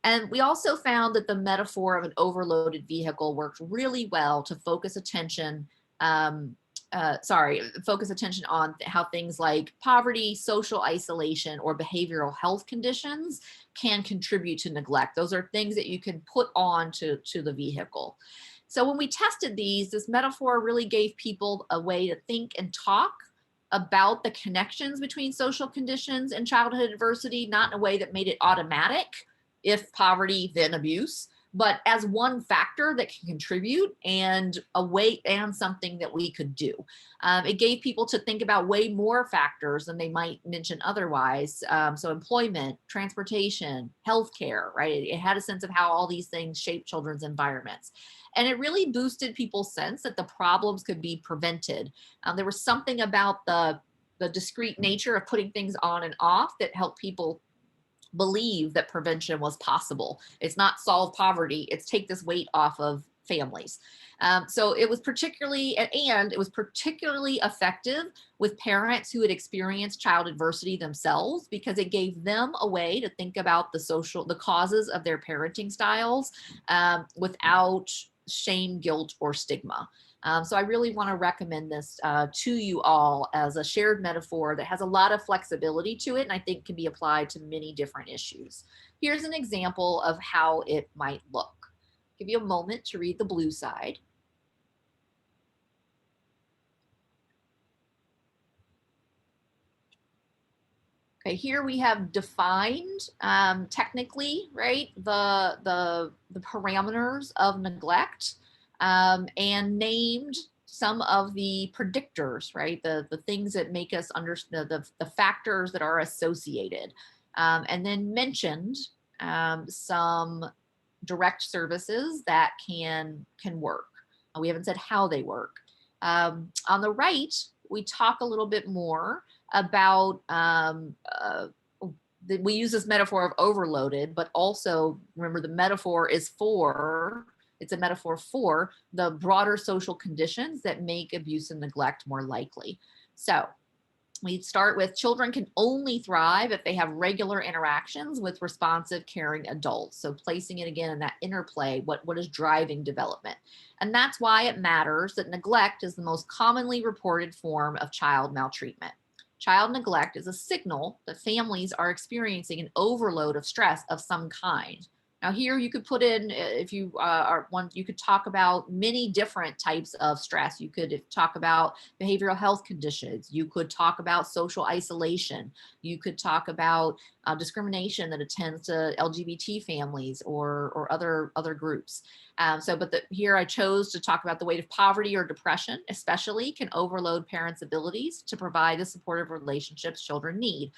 And we also found that the metaphor of an overloaded vehicle works really well to focus attention on how things like poverty, social isolation, or behavioral health conditions can contribute to neglect. Those are things that you can put on to the vehicle. So when we tested these, this metaphor really gave people a way to think and talk about the connections between social conditions and childhood adversity, not in a way that made it automatic. If poverty, then abuse, but as one factor that can contribute and a way and something that we could do. It gave people to think about way more factors than they might mention otherwise. So employment, transportation, healthcare, right? It had a sense of how all these things shape children's environments. And it really boosted people's sense that the problems could be prevented. There was something about the discrete nature of putting things on and off that helped people believe that prevention was possible. It's not solve poverty, it's take this weight off of families. So it was particularly effective with parents who had experienced child adversity themselves, because it gave them a way to think about the causes of their parenting styles without shame, guilt, or stigma. So I really want to recommend this to you all as a shared metaphor that has a lot of flexibility to it, and I think can be applied to many different issues. Here's an example of how it might look. Give you a moment to read the blue side. Okay, here we have defined technically, right, the parameters of neglect. And named some of the predictors, right? The things that make us understand the factors that are associated, and then mentioned some direct services that can work. We haven't said how they work. On the right, we talk a little bit more about we use this metaphor of overloaded, but also remember the metaphor is it's a metaphor for the broader social conditions that make abuse and neglect more likely. So we start with children can only thrive if they have regular interactions with responsive, caring adults. So placing it again in that interplay, what is driving development. And that's why it matters that neglect is the most commonly reported form of child maltreatment. Child neglect is a signal that families are experiencing an overload of stress of some kind. Now here you could put in, if you you could talk about many different types of stress. You could talk about behavioral health conditions. You could talk about social isolation. You could talk about discrimination that attends to LGBT families or other groups. Here I chose to talk about the weight of poverty or depression, especially can overload parents' abilities to provide the supportive relationships children need.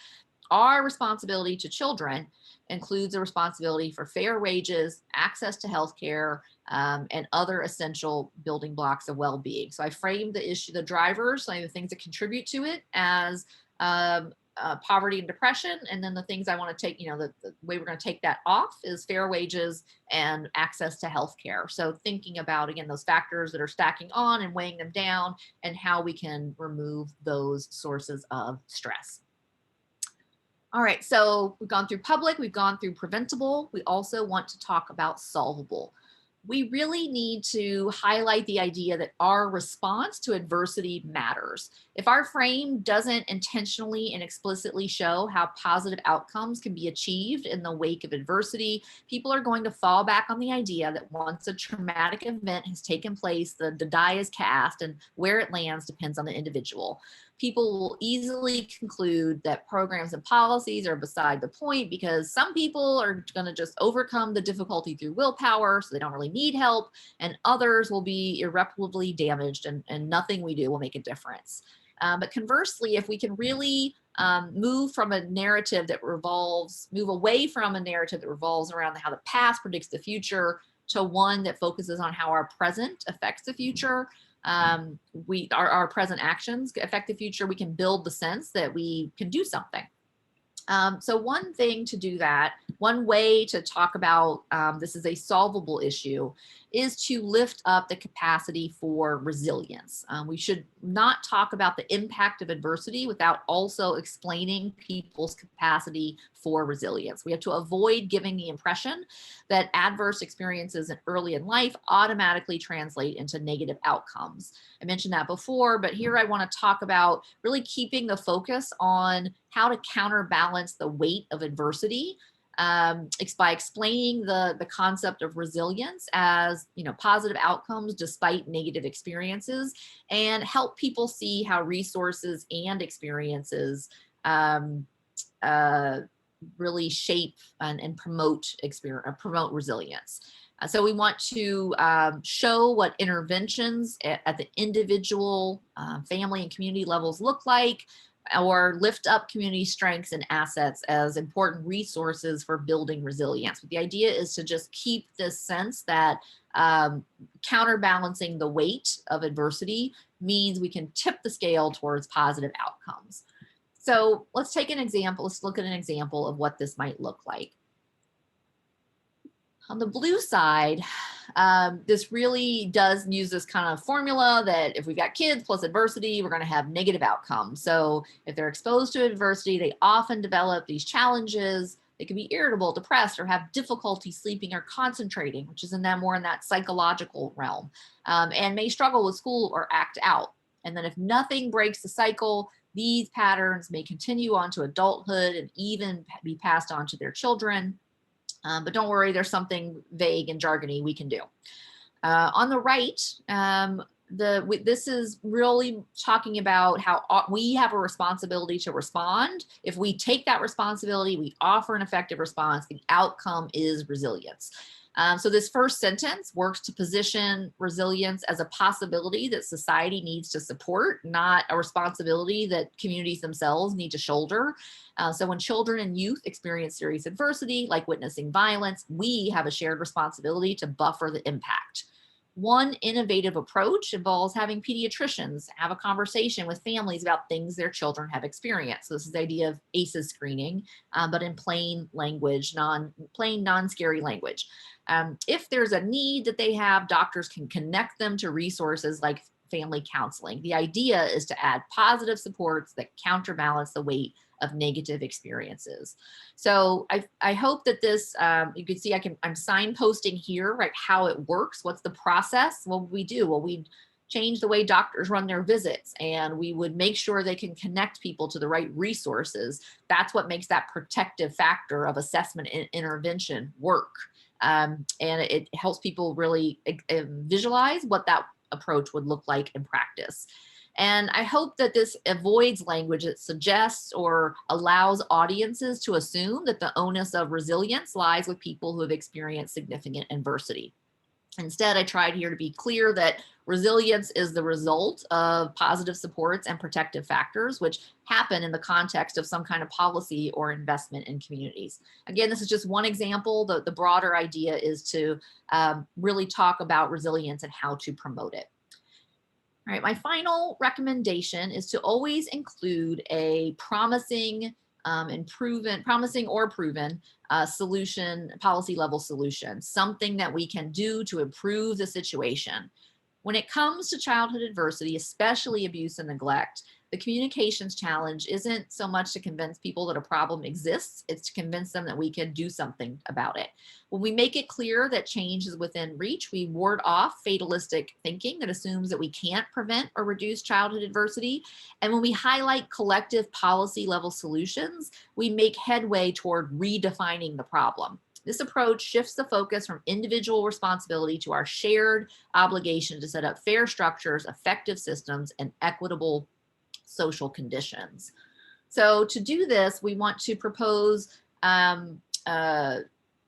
Our responsibility to children includes a responsibility for fair wages, access to healthcare, and other essential building blocks of well-being. So I framed the issue, the drivers, like the things that contribute to it, as poverty and depression. And then the things I want to take, the way we're going to take that off is fair wages and access to healthcare. So thinking about, again, those factors that are stacking on and weighing them down and how we can remove those sources of stress. All right, so we've gone through public, we've gone through preventable. We also want to talk about solvable. We really need to highlight the idea that our response to adversity matters. If our frame doesn't intentionally and explicitly show how positive outcomes can be achieved in the wake of adversity, people are going to fall back on the idea that once a traumatic event has taken place, the die is cast, and where it lands depends on the individual. People will easily conclude that programs and policies are beside the point because some people are going to just overcome the difficulty through willpower, so they don't really need help, and others will be irreparably damaged and nothing we do will make a difference. But conversely, if we can really move away from a narrative that revolves around how the past predicts the future to one that focuses on how our present affects the future, our present actions affect the future, we can build the sense that we can do something. So one thing to do that, one way to talk about this is a solvable issue, is to lift up the capacity for resilience. We should not talk about the impact of adversity without also explaining people's capacity for resilience. We have to avoid giving the impression that adverse experiences early in life automatically translate into negative outcomes. I mentioned that before, but here I want to talk about really keeping the focus on how to counterbalance the weight of adversity by explaining the concept of resilience as, positive outcomes despite negative experiences, and help people see how resources and experiences really shape and promote resilience. So we want to show what interventions at the individual, family, and community levels look like, or lift up community strengths and assets as important resources for building resilience. But the idea is to just keep this sense that counterbalancing the weight of adversity means we can tip the scale towards positive outcomes. So let's take an example. Let's look at an example of what this might look like. On the blue side, this really does use this kind of formula that if we've got kids plus adversity, we're going to have negative outcomes. So if they're exposed to adversity, they often develop these challenges. They can be irritable, depressed, or have difficulty sleeping or concentrating, which is more in that psychological realm, and may struggle with school or act out. And then if nothing breaks the cycle, these patterns may continue on to adulthood and even be passed on to their children. But don't worry, there's something vague and jargony we can do. On the right, this is really talking about how we have a responsibility to respond. If we take that responsibility, we offer an effective response, the outcome is resilience. So this first sentence works to position resilience as a possibility that society needs to support, not a responsibility that communities themselves need to shoulder. So when children and youth experience serious adversity, like witnessing violence, we have a shared responsibility to buffer the impact. One innovative approach involves having pediatricians have a conversation with families about things their children have experienced. So this is the idea of ACEs screening, but in plain language, non-scary language. If there's a need that they have, doctors can connect them to resources like family counseling. The idea is to add positive supports that counterbalance the weight of negative experiences. So I hope that this, you can see I'm signposting here, right, how it works. What's the process? What would we do? Well, we'd change the way doctors run their visits, and we would make sure they can connect people to the right resources. That's what makes that protective factor of assessment and intervention work. And it helps people really visualize what that approach would look like in practice. And I hope that this avoids language that suggests or allows audiences to assume that the onus of resilience lies with people who have experienced significant adversity. Instead, I tried here to be clear that resilience is the result of positive supports and protective factors, which happen in the context of some kind of policy or investment in communities. Again, this is just one example. The broader idea is to really talk about resilience and how to promote it. All right, my final recommendation is to always include a promising or proven solution, policy level solution, something that we can do to improve the situation. When it comes to childhood adversity, especially abuse and neglect, the communications challenge isn't so much to convince people that a problem exists, it's to convince them that we can do something about it. When we make it clear that change is within reach, we ward off fatalistic thinking that assumes that we can't prevent or reduce childhood adversity. And when we highlight collective policy level solutions, we make headway toward redefining the problem. This approach shifts the focus from individual responsibility to our shared obligation to set up fair structures, effective systems, and equitable social conditions. So to do this, we want to propose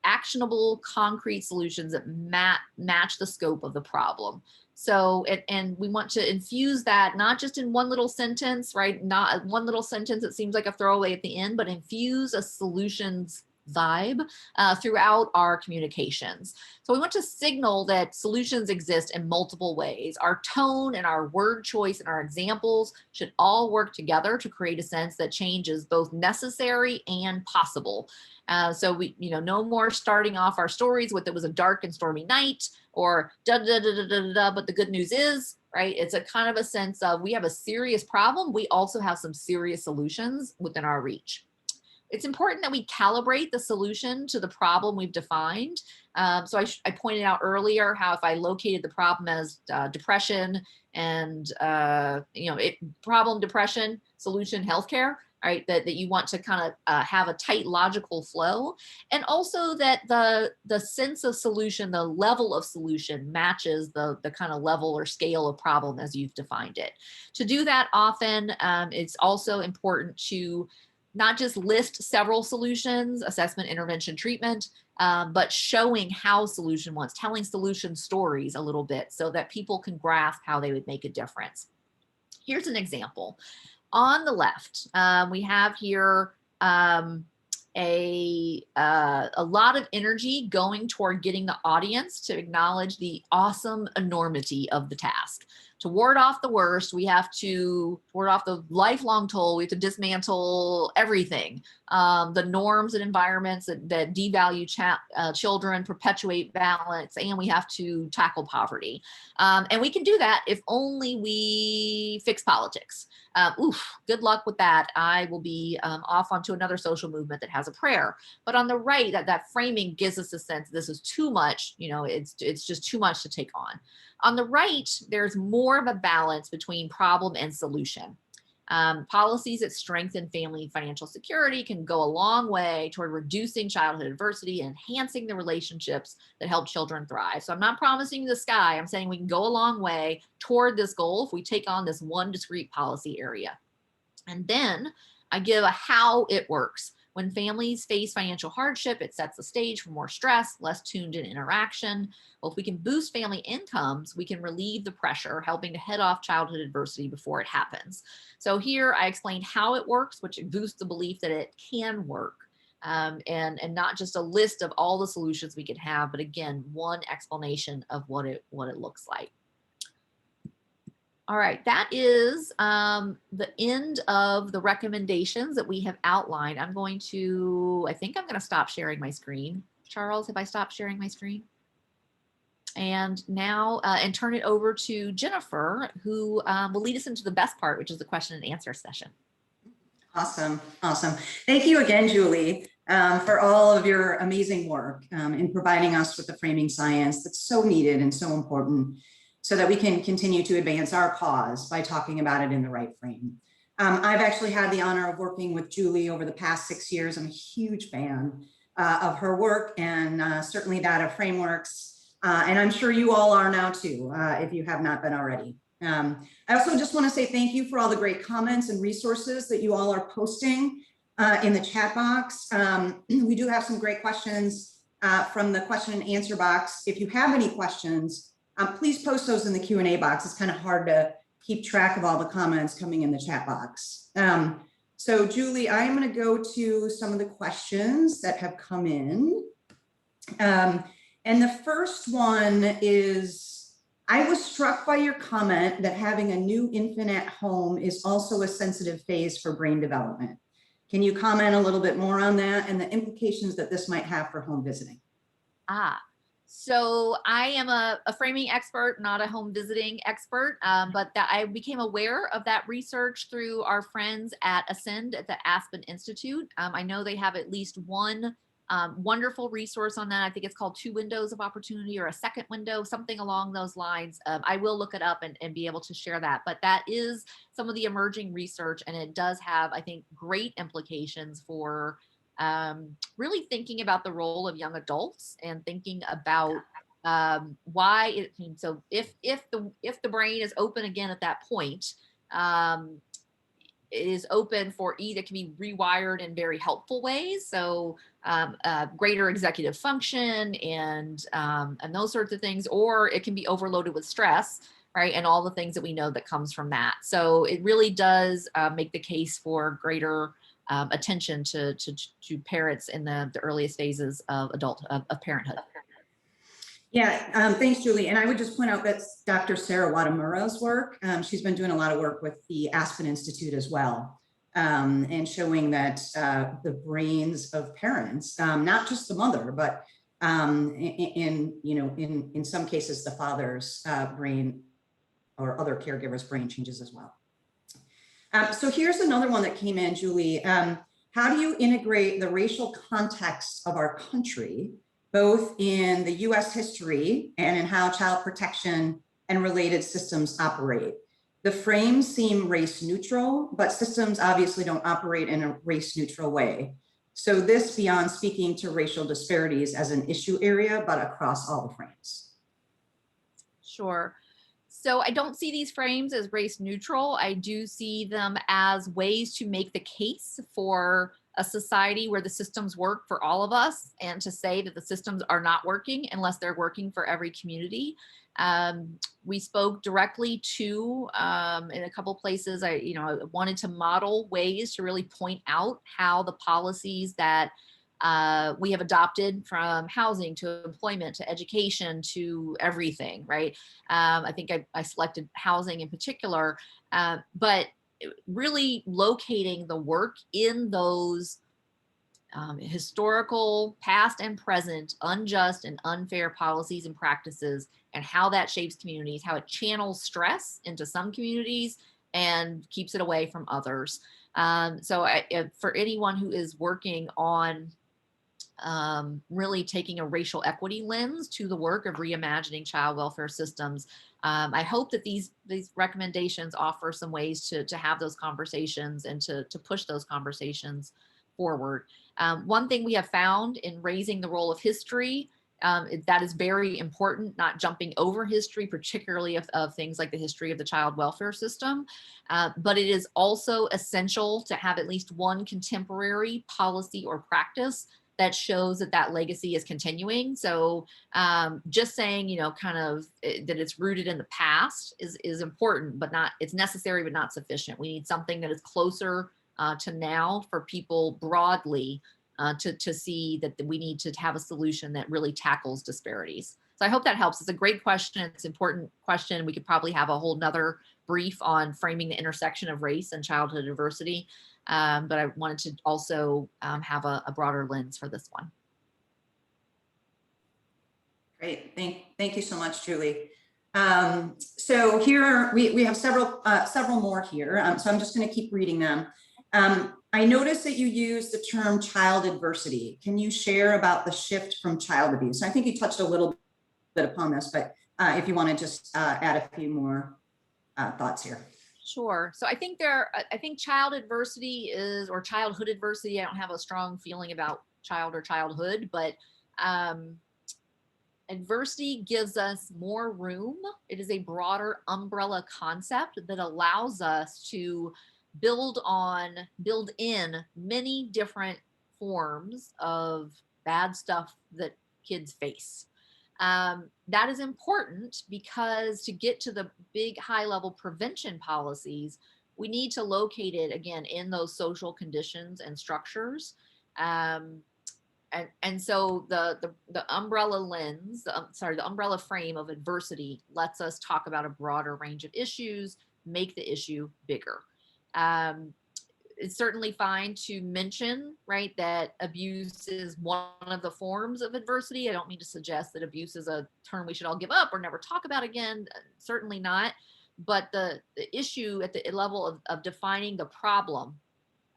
actionable, concrete solutions that match the scope of the problem. So, and we want to infuse that not just in one little sentence, right? Not one little sentence that seems like a throwaway at the end, but infuse a solutions vibe throughout our communications. So we want to signal that solutions exist in multiple ways. Our tone and our word choice and our examples should all work together to create a sense that change is both necessary and possible. So we, no more starting off our stories with it was a dark and stormy night or da da da da da da. But the good news is, right? It's a kind of a sense of we have a serious problem. We also have some serious solutions within our reach. It's important that we calibrate the solution to the problem we've defined. So I pointed out earlier how if I located the problem as depression and, problem, depression, solution, healthcare, right? That you want to kind of have a tight logical flow. And also that the sense of solution, the level of solution matches the kind of level or scale of problem as you've defined it. To do that often, it's also important to not just list several solutions, assessment, intervention, treatment, but showing how solution was, telling solution stories a little bit so that people can grasp how they would make a difference. Here's an example. On the left, we have here a lot of energy going toward getting the audience to acknowledge the awesome enormity of the task. To ward off the worst, we have to ward off the lifelong toll. We have to dismantle everything, the norms and environments that devalue children, perpetuate violence, and we have to tackle poverty. And we can do that if only we fix politics. Good luck with that. I will be off onto another social movement that has a prayer. But on the right, that framing gives us a sense this is too much. It's just too much to take on. On the right, there's more of a balance between problem and solution. Policies that strengthen family financial security can go a long way toward reducing childhood adversity and enhancing the relationships that help children thrive. So I'm not promising the sky. I'm saying we can go a long way toward this goal if we take on this one discrete policy area. And then I give a how it works. When families face financial hardship, it sets the stage for more stress, less tuned in interaction. Well, if we can boost family incomes, we can relieve the pressure, helping to head off childhood adversity before it happens. So here I explained how it works, which boosts the belief that it can work. And not just a list of all the solutions we could have, but again, one explanation of what it looks like. All right, that is the end of the recommendations that we have outlined. I think I'm going to stop sharing my screen. Charles, have I stopped sharing my screen? And now, and turn it over to Jennifer, who will lead us into the best part, which is the question and answer session. Awesome. Thank you again, Julie, for all of your amazing work in providing us with the framing science that's so needed and so important, so that we can continue to advance our cause by talking about it in the right frame. I've actually had the honor of working with Julie over the past 6 years. I'm a huge fan of her work and certainly that of frameworks. And I'm sure you all are now too, if you have not been already. I also just want to say thank you for all the great comments and resources that you all are posting in the chat box. We do have some great questions from the question and answer box. If you have any questions, please post those in the Q&A box. It's kind of hard to keep track of all the comments coming in the chat box. So Julie, I am going to go to some of the questions that have come in. And the first one is, I was struck by your comment that having a new infant at home is also a sensitive phase for brain development. Can you comment a little bit more on that and the implications that this might have for home visiting? So I am a framing expert, not a home visiting expert, but that I became aware of that research through our friends at Ascend at the Aspen Institute. I know they have at least one wonderful resource on that. I think it's called 2 Windows of Opportunity or a second window, something along those lines. I will look it up and be able to share that, but that is some of the emerging research, and it does have, I think, great implications for really thinking about the role of young adults and thinking about why it, so if the brain is open again at that point, it is open for that can be rewired in very helpful ways. So greater executive function and those sorts of things, or it can be overloaded with stress, right? And all the things that we know that comes from that. So it really does make the case for greater attention to parents in the earliest phases of parenthood. Yeah, thanks, Julie. And I would just point out that's Dr. Sarah Watamura's work. She's been doing a lot of work with the Aspen Institute as well, and showing that the brains of parents, not just the mother, but in some cases, the father's brain or other caregivers' brain changes as well. So here's another one that came in, Julie. How do you integrate the racial context of our country, both in the US history and in how child protection and related systems operate? The frames seem race neutral, but systems obviously don't operate in a race neutral way. So this beyond speaking to racial disparities as an issue area, but across all the frames. Sure. So I don't see these frames as race neutral. I do see them as ways to make the case for a society where the systems work for all of us, and to say that the systems are not working unless they're working for every community. We spoke directly to, in a couple places, I wanted to model ways to really point out how the policies that we have adopted, from housing to employment to education to everything, right? I think I selected housing in particular, but really locating the work in those historical, past and present, unjust and unfair policies and practices, and how that shapes communities, how it channels stress into some communities and keeps it away from others. So for anyone who is working on really taking a racial equity lens to the work of reimagining child welfare systems, I hope that these recommendations offer some ways to have those conversations and to push those conversations forward. One thing we have found in raising the role of history, that is very important, not jumping over history, particularly of things like the history of the child welfare system. But it is also essential to have at least one contemporary policy or practice that shows that legacy is continuing. So just saying, that it's rooted in the past is important, but it's necessary, but not sufficient. We need something that is closer to now for people broadly to see that we need to have a solution that really tackles disparities. So I hope that helps. It's a great question. It's an important question. We could probably have a whole nother brief on framing the intersection of race and childhood adversity. But I wanted to also have a broader lens for this one. Great, thank you so much, Julie. So here we have several more here. So I'm just going to keep reading them. I noticed that you use the term child adversity. Can you share about the shift from child abuse? I think you touched a little bit upon this, but if you want to just add a few more thoughts here. Sure. So I think child adversity or childhood adversity. I don't have a strong feeling about child or childhood, but adversity gives us more room. It is a broader umbrella concept that allows us to build in many different forms of bad stuff that kids face. That is important because to get to the big high level prevention policies, we need to locate it again in those social conditions and structures. And so the umbrella lens, the umbrella frame of adversity lets us talk about a broader range of issues, make the issue bigger. It's certainly fine to mention, right, that abuse is one of the forms of adversity. I don't mean to suggest that abuse is a term we should all give up or never talk about again. Certainly not. But the issue at the level of defining the problem,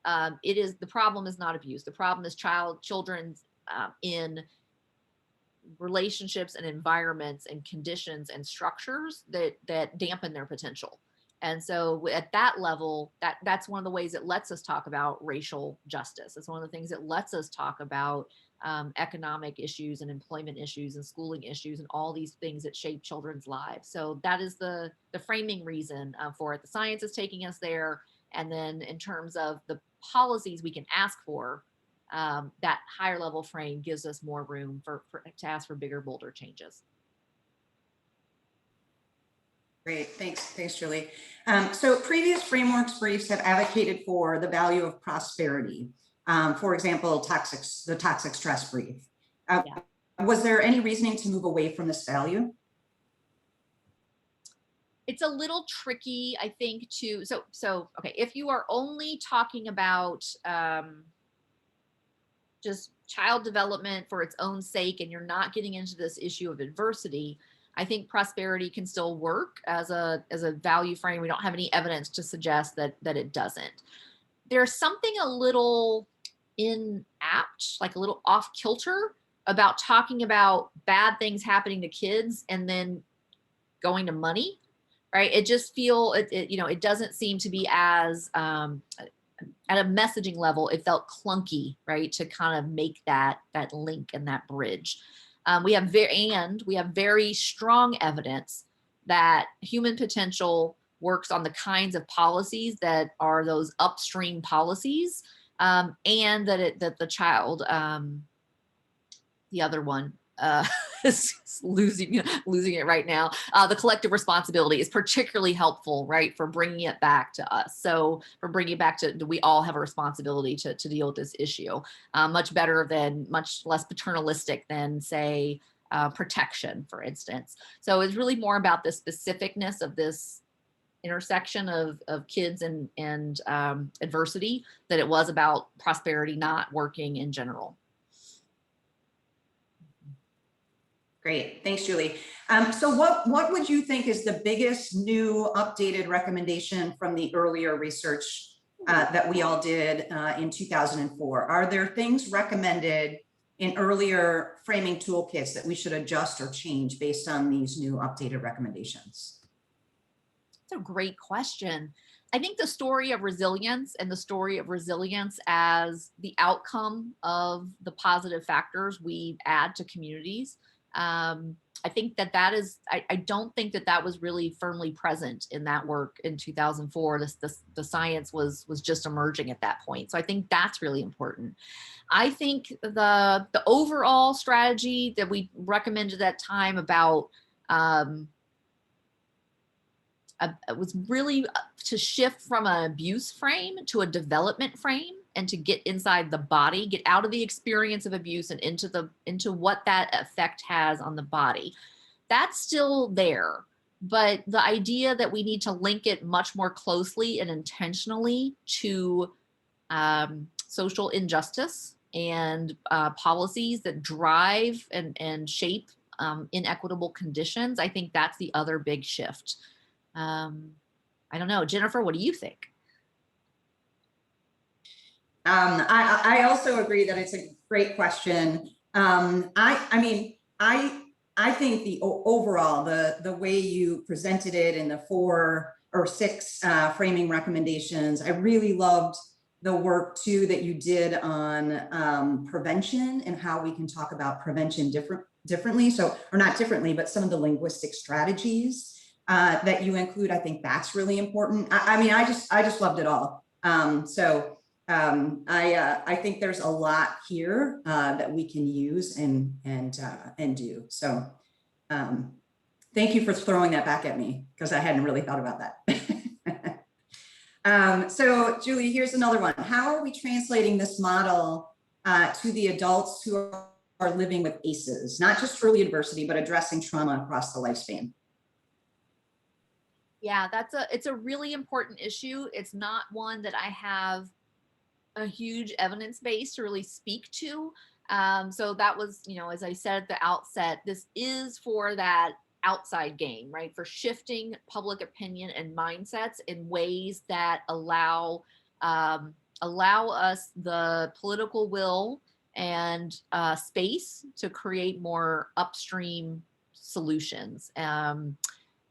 the problem is not abuse. The problem is children in relationships and environments and conditions and structures that dampen their potential. And so at that level, that's one of the ways it lets us talk about racial justice. It's one of the things that lets us talk about economic issues and employment issues and schooling issues and all these things that shape children's lives. So that is the framing reason for it. The science is taking us there. And then in terms of the policies we can ask for, that higher level frame gives us more room to ask for bigger, bolder changes. Great, thanks, Julie. So previous frameworks briefs have advocated for the value of prosperity. For example, the toxic stress brief. Was there any reasoning to move away from this value? It's a little tricky, I think, okay, if you are only talking about just child development for its own sake, and you're not getting into this issue of adversity, I think prosperity can still work as a value frame. We don't have any evidence to suggest that it doesn't. There's something a little inapt, like a little off kilter, about talking about bad things happening to kids and then going to money, right? It just it doesn't seem to be as at a messaging level, it felt clunky, right? To kind of make that link and that bridge. We have very strong evidence that human potential works on the kinds of policies that are those upstream policies, and that the child, the other one, is losing it right now. The collective responsibility is particularly helpful, right, for bringing it back to us. So for bringing it back to, we all have a responsibility to deal with this issue. Much less paternalistic than, say, protection, for instance. So it's really more about the specificness of this intersection of kids and adversity than it was about prosperity not working in general. Great, thanks, Julie. So what would you think is the biggest new updated recommendation from the earlier research that we all did in 2004? Are there things recommended in earlier framing toolkits that we should adjust or change based on these new updated recommendations? That's a great question. I think the story of resilience and the story of resilience as the outcome of the positive factors we add to communities, I think that is, I don't think that was really firmly present in that work in 2004. The science was just emerging at that point. So I think that's really important. I think the overall strategy that we recommended at that time about, was really to shift from an abuse frame to a development frame, and to get inside the body, get out of the experience of abuse and into what that effect has on the body. That's still there, but the idea that we need to link it much more closely and intentionally to social injustice and policies that drive and shape inequitable conditions, I think that's the other big shift. I don't know, Jennifer, what do you think? I also agree that it's a great question. I mean, I think the overall, the way you presented it in the 4 or 6 framing recommendations, I really loved the work too that you did on prevention and how we can talk about prevention differently. So, or not differently, but some of the linguistic strategies that you include. I think that's really important. I mean, I just loved it all. I think there's a lot here that we can use and do. So thank you for throwing that back at me, because I hadn't really thought about that. So Julie, here's another one. How are we translating this model to the adults who are living with ACEs, not just early adversity, but addressing trauma across the lifespan? Yeah, it's a really important issue. It's not one that I have a huge evidence base to really speak to. So that was, as I said at the outset, this is for that outside game, right? For shifting public opinion and mindsets in ways that allow us the political will and space to create more upstream solutions.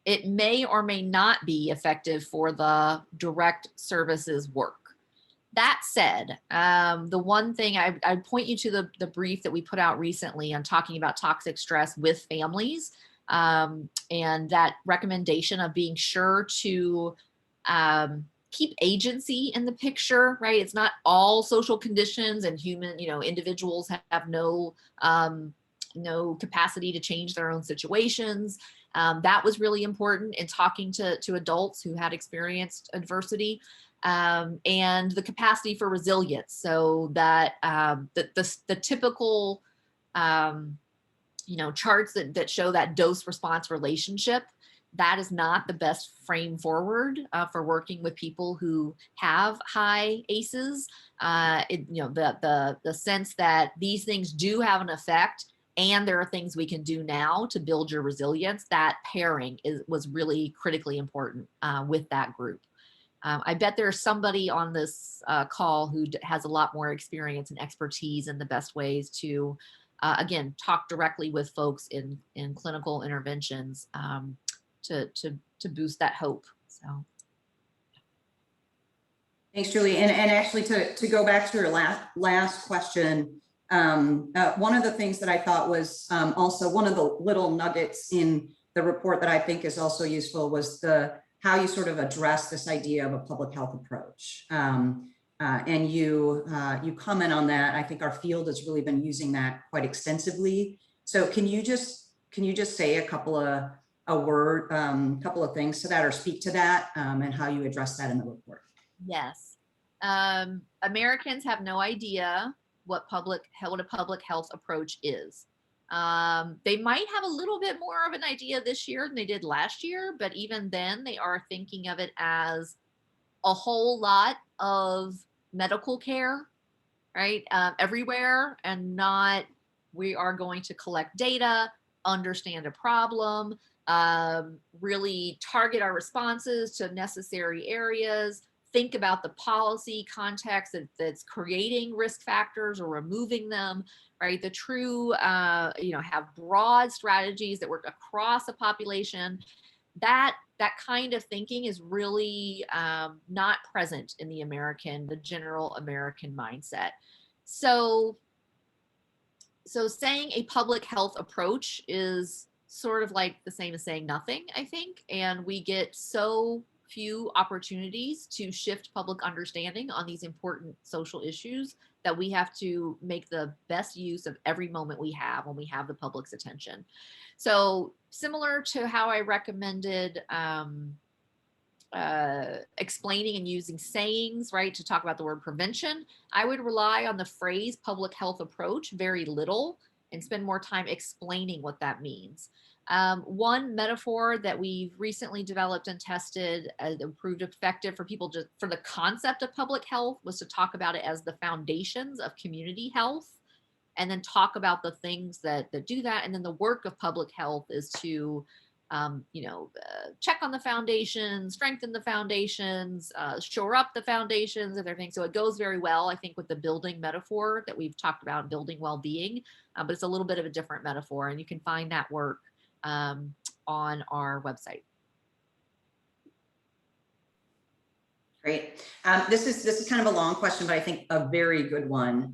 It may or may not be effective for the direct services work. That said, the one thing I'd point you to the brief that we put out recently on talking about toxic stress with families, and that recommendation of being sure to keep agency in the picture, right? It's not all social conditions and human, individuals have no capacity to change their own situations. That was really important in talking to adults who had experienced adversity, and the capacity for resilience. So that the typical charts that show that dose response relationship, that is not the best frame forward for working with people who have high ACEs. The sense that these things do have an effect, and there are things we can do now to build your resilience. That pairing was really critically important with that group. I bet there's somebody on this call who has a lot more experience and expertise in the best ways to, again, talk directly with folks in clinical interventions to boost that hope. So. Thanks, Julie. And actually to go back to your last question, one of the things that I thought was also one of the little nuggets in the report that I think is also useful was how you sort of address this idea of a public health approach. And you comment on that. I think our field has really been using that quite extensively. So can you just say a couple of things to that, or speak to that, and how you address that in the report? Yes. Americans have no idea what a public health approach is. They might have a little bit more of an idea this year than they did last year, but even then they are thinking of it as a whole lot of medical care, right? Everywhere, and not, we are going to collect data, understand a problem, really target our responses to necessary areas, think about the policy context that's creating risk factors or removing them, right? The true, have broad strategies that work across a population. That kind of thinking is really not present in the general American mindset. So saying a public health approach is sort of like the same as saying nothing, I think. And we get so few opportunities to shift public understanding on these important social issues that we have to make the best use of every moment we have when we have the public's attention. So similar to how I recommended explaining and using sayings, right, to talk about the word prevention, I would rely on the phrase public health approach very little and spend more time explaining what that means. One metaphor that we've recently developed and tested and proved effective for people just for the concept of public health was to talk about it as the foundations of community health, and then talk about the things that do that. And then the work of public health is to check on the foundations, strengthen the foundations, shore up the foundations and everything. So it goes very well, I think, with the building metaphor that we've talked about, building well-being, but it's a little bit of a different metaphor, and you can find that work on our website. Great. This is kind of a long question, but I think a very good one.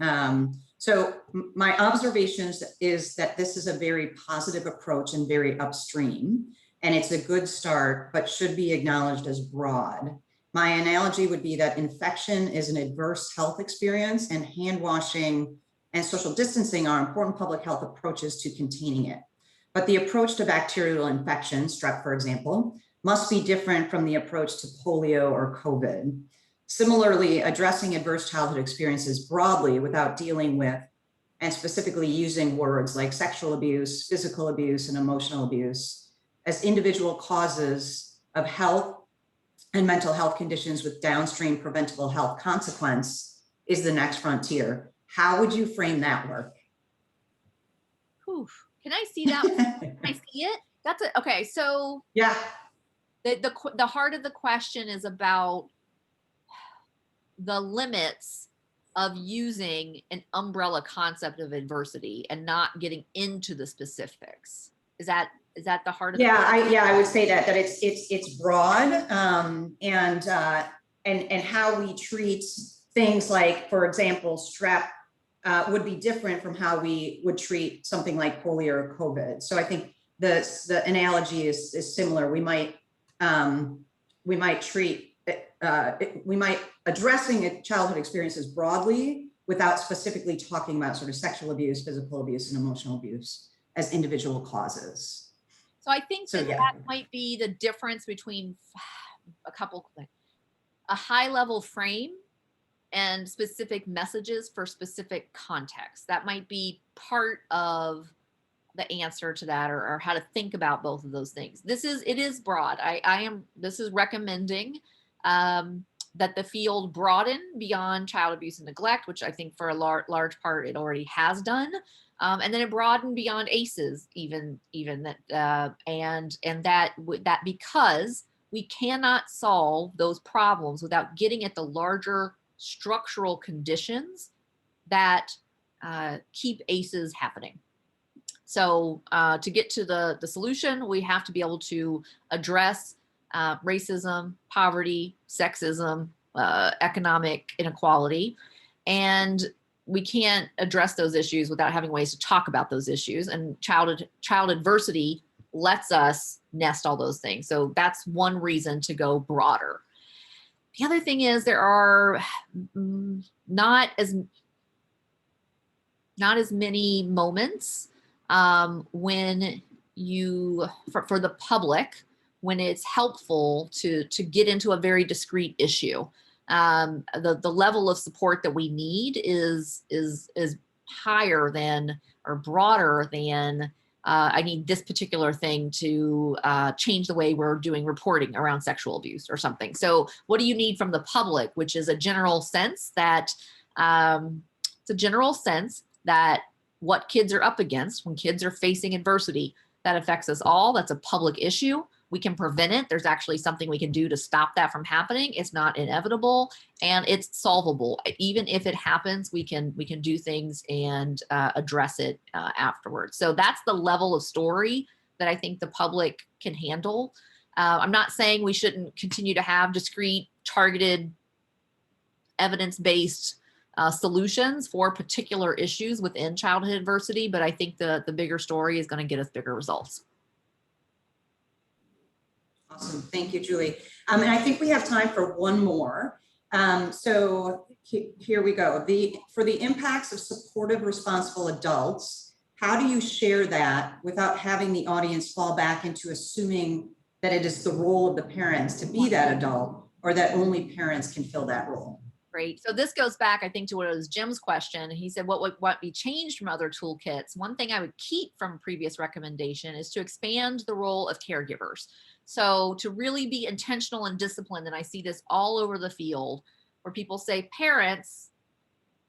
So my observations is that this is a very positive approach and very upstream, and it's a good start, but should be acknowledged as broad. My analogy would be that infection is an adverse health experience, and hand washing and social distancing are important public health approaches to containing it. But the approach to bacterial infection, strep, for example, must be different from the approach to polio or COVID. Similarly, addressing adverse childhood experiences broadly without dealing with and specifically using words like sexual abuse, physical abuse, and emotional abuse as individual causes of health and mental health conditions with downstream preventable health consequence is the next frontier. How would you frame that work? Oof. Can I see that? Can I see it? That's it. Okay. So yeah, the heart of the question is about the limits of using an umbrella concept of adversity and not getting into the specifics. Is that the heart of the question? I would say that it's broad, and how we treat things like, for example, strep would be different from how we would treat something like polio or COVID. So I think the analogy is similar. We might addressing childhood experiences broadly without specifically talking about sort of sexual abuse, physical abuse, and emotional abuse as individual causes. So I think So, that yeah. that might be the difference between a high level frame and specific messages for specific contexts. That might be part of the answer to that, or how to think about both of those things. It is broad. This is recommending that the field broaden beyond child abuse and neglect, which I think for a large part it already has done. And then it broadened beyond ACEs, even that, and that because we cannot solve those problems without getting at the larger structural conditions that keep ACEs happening. So to get to the solution, we have to be able to address racism, poverty, sexism, economic inequality, and we can't address those issues without having ways to talk about those issues. And child adversity lets us nest all those things. So that's one reason to go broader. The other thing is there are not as many moments when you, for the public, when it's helpful to get into a very discrete issue. The level of support that we need is higher than, or broader than, I need this particular thing to change the way we're doing reporting around sexual abuse or something. So what do you need from the public, which is a general sense that what kids are up against when kids are facing adversity, that affects us all. That's a public issue. We can prevent it. There's actually something we can do to stop that from happening. It's not inevitable, and it's solvable. Even if it happens, we can do things and address it afterwards. So that's the level of story that I think the public can handle. I'm not saying we shouldn't continue to have discrete, targeted, evidence-based solutions for particular issues within childhood adversity, but I think the bigger story is going to get us bigger results. Awesome. Thank you, Julie. And I think we have time for one more. So here we go. For the impacts of supportive, responsible adults, how do you share that without having the audience fall back into assuming that it is the role of the parents to be that adult, or that only parents can fill that role? Great. So this goes back, I think, to what was Jim's question. He said, what would be changed from other toolkits? One thing I would keep from previous recommendation is to expand the role of caregivers. So to really be intentional and disciplined, and I see this all over the field, where people say parents,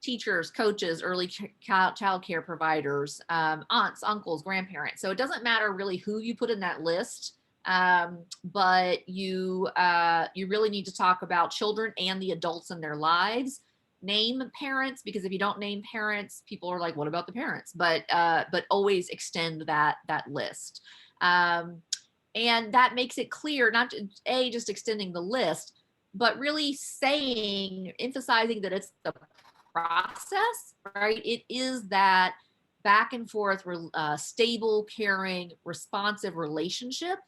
teachers, coaches, early child care providers, aunts, uncles, grandparents. So it doesn't matter really who you put in that list, but you really need to talk about children and the adults in their lives. Name parents, because if you don't name parents, people are like, what about the parents? But always extend that list. And that makes it clear, not just extending the list, but really emphasizing that it's the process, right? It is that back and forth, stable, caring, responsive relationship,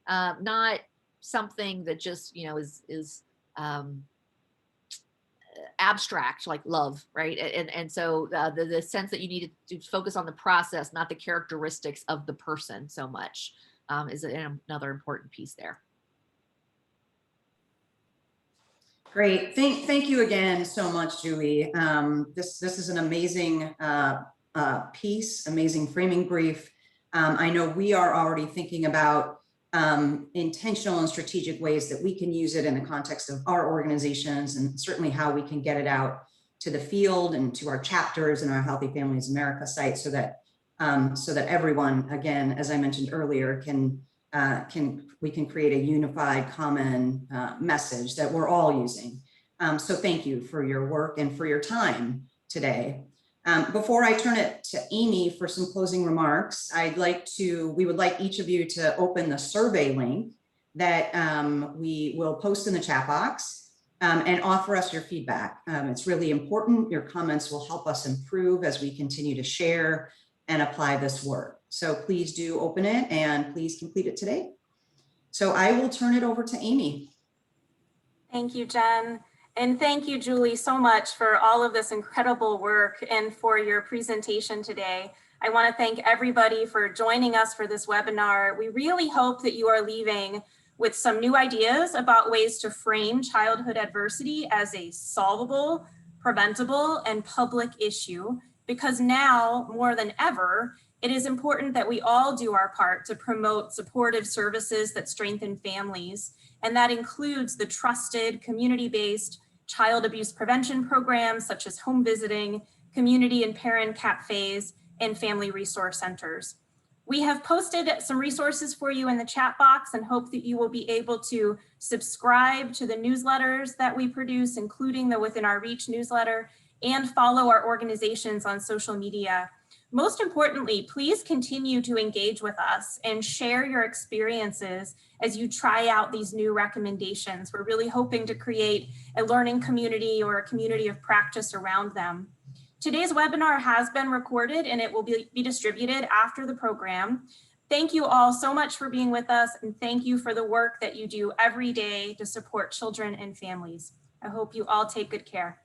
not something that just, is abstract, like love, right? And so the sense that you need to focus on the process, not the characteristics of the person so much, is another important piece there. Great. Thank you again so much, Julie. This is an amazing piece, amazing framing brief. I know we are already thinking about intentional and strategic ways that we can use it in the context of our organizations, and certainly how we can get it out to the field and to our chapters and our Healthy Families America site, so that everyone, again, as I mentioned earlier, we can create a unified common message that we're all using. So thank you for your work and for your time today. Before I turn it to Amy for some closing remarks, we would like each of you to open the survey link that we will post in the chat box, and offer us your feedback. It's really important. Your comments will help us improve as we continue to share and apply this work. So please do open it, and please complete it today. So I will turn it over to Amy. Thank you, Jen. And thank you, Julie, so much for all of this incredible work and for your presentation today. I want to thank everybody for joining us for this webinar. We really hope that you are leaving with some new ideas about ways to frame childhood adversity as a solvable, preventable, and public issue, because now more than ever, it is important that we all do our part to promote supportive services that strengthen families. And that includes the trusted community-based child abuse prevention programs such as home visiting, community and parent cafes, and family resource centers. We have posted some resources for you in the chat box and hope that you will be able to subscribe to the newsletters that we produce, including the Within Our Reach newsletter, and follow our organizations on social media. Most importantly, please continue to engage with us and share your experiences as you try out these new recommendations. We're really hoping to create a learning community or a community of practice around them. Today's webinar has been recorded and it will be distributed after the program. Thank you all so much for being with us, and thank you for the work that you do every day to support children and families. I hope you all take good care.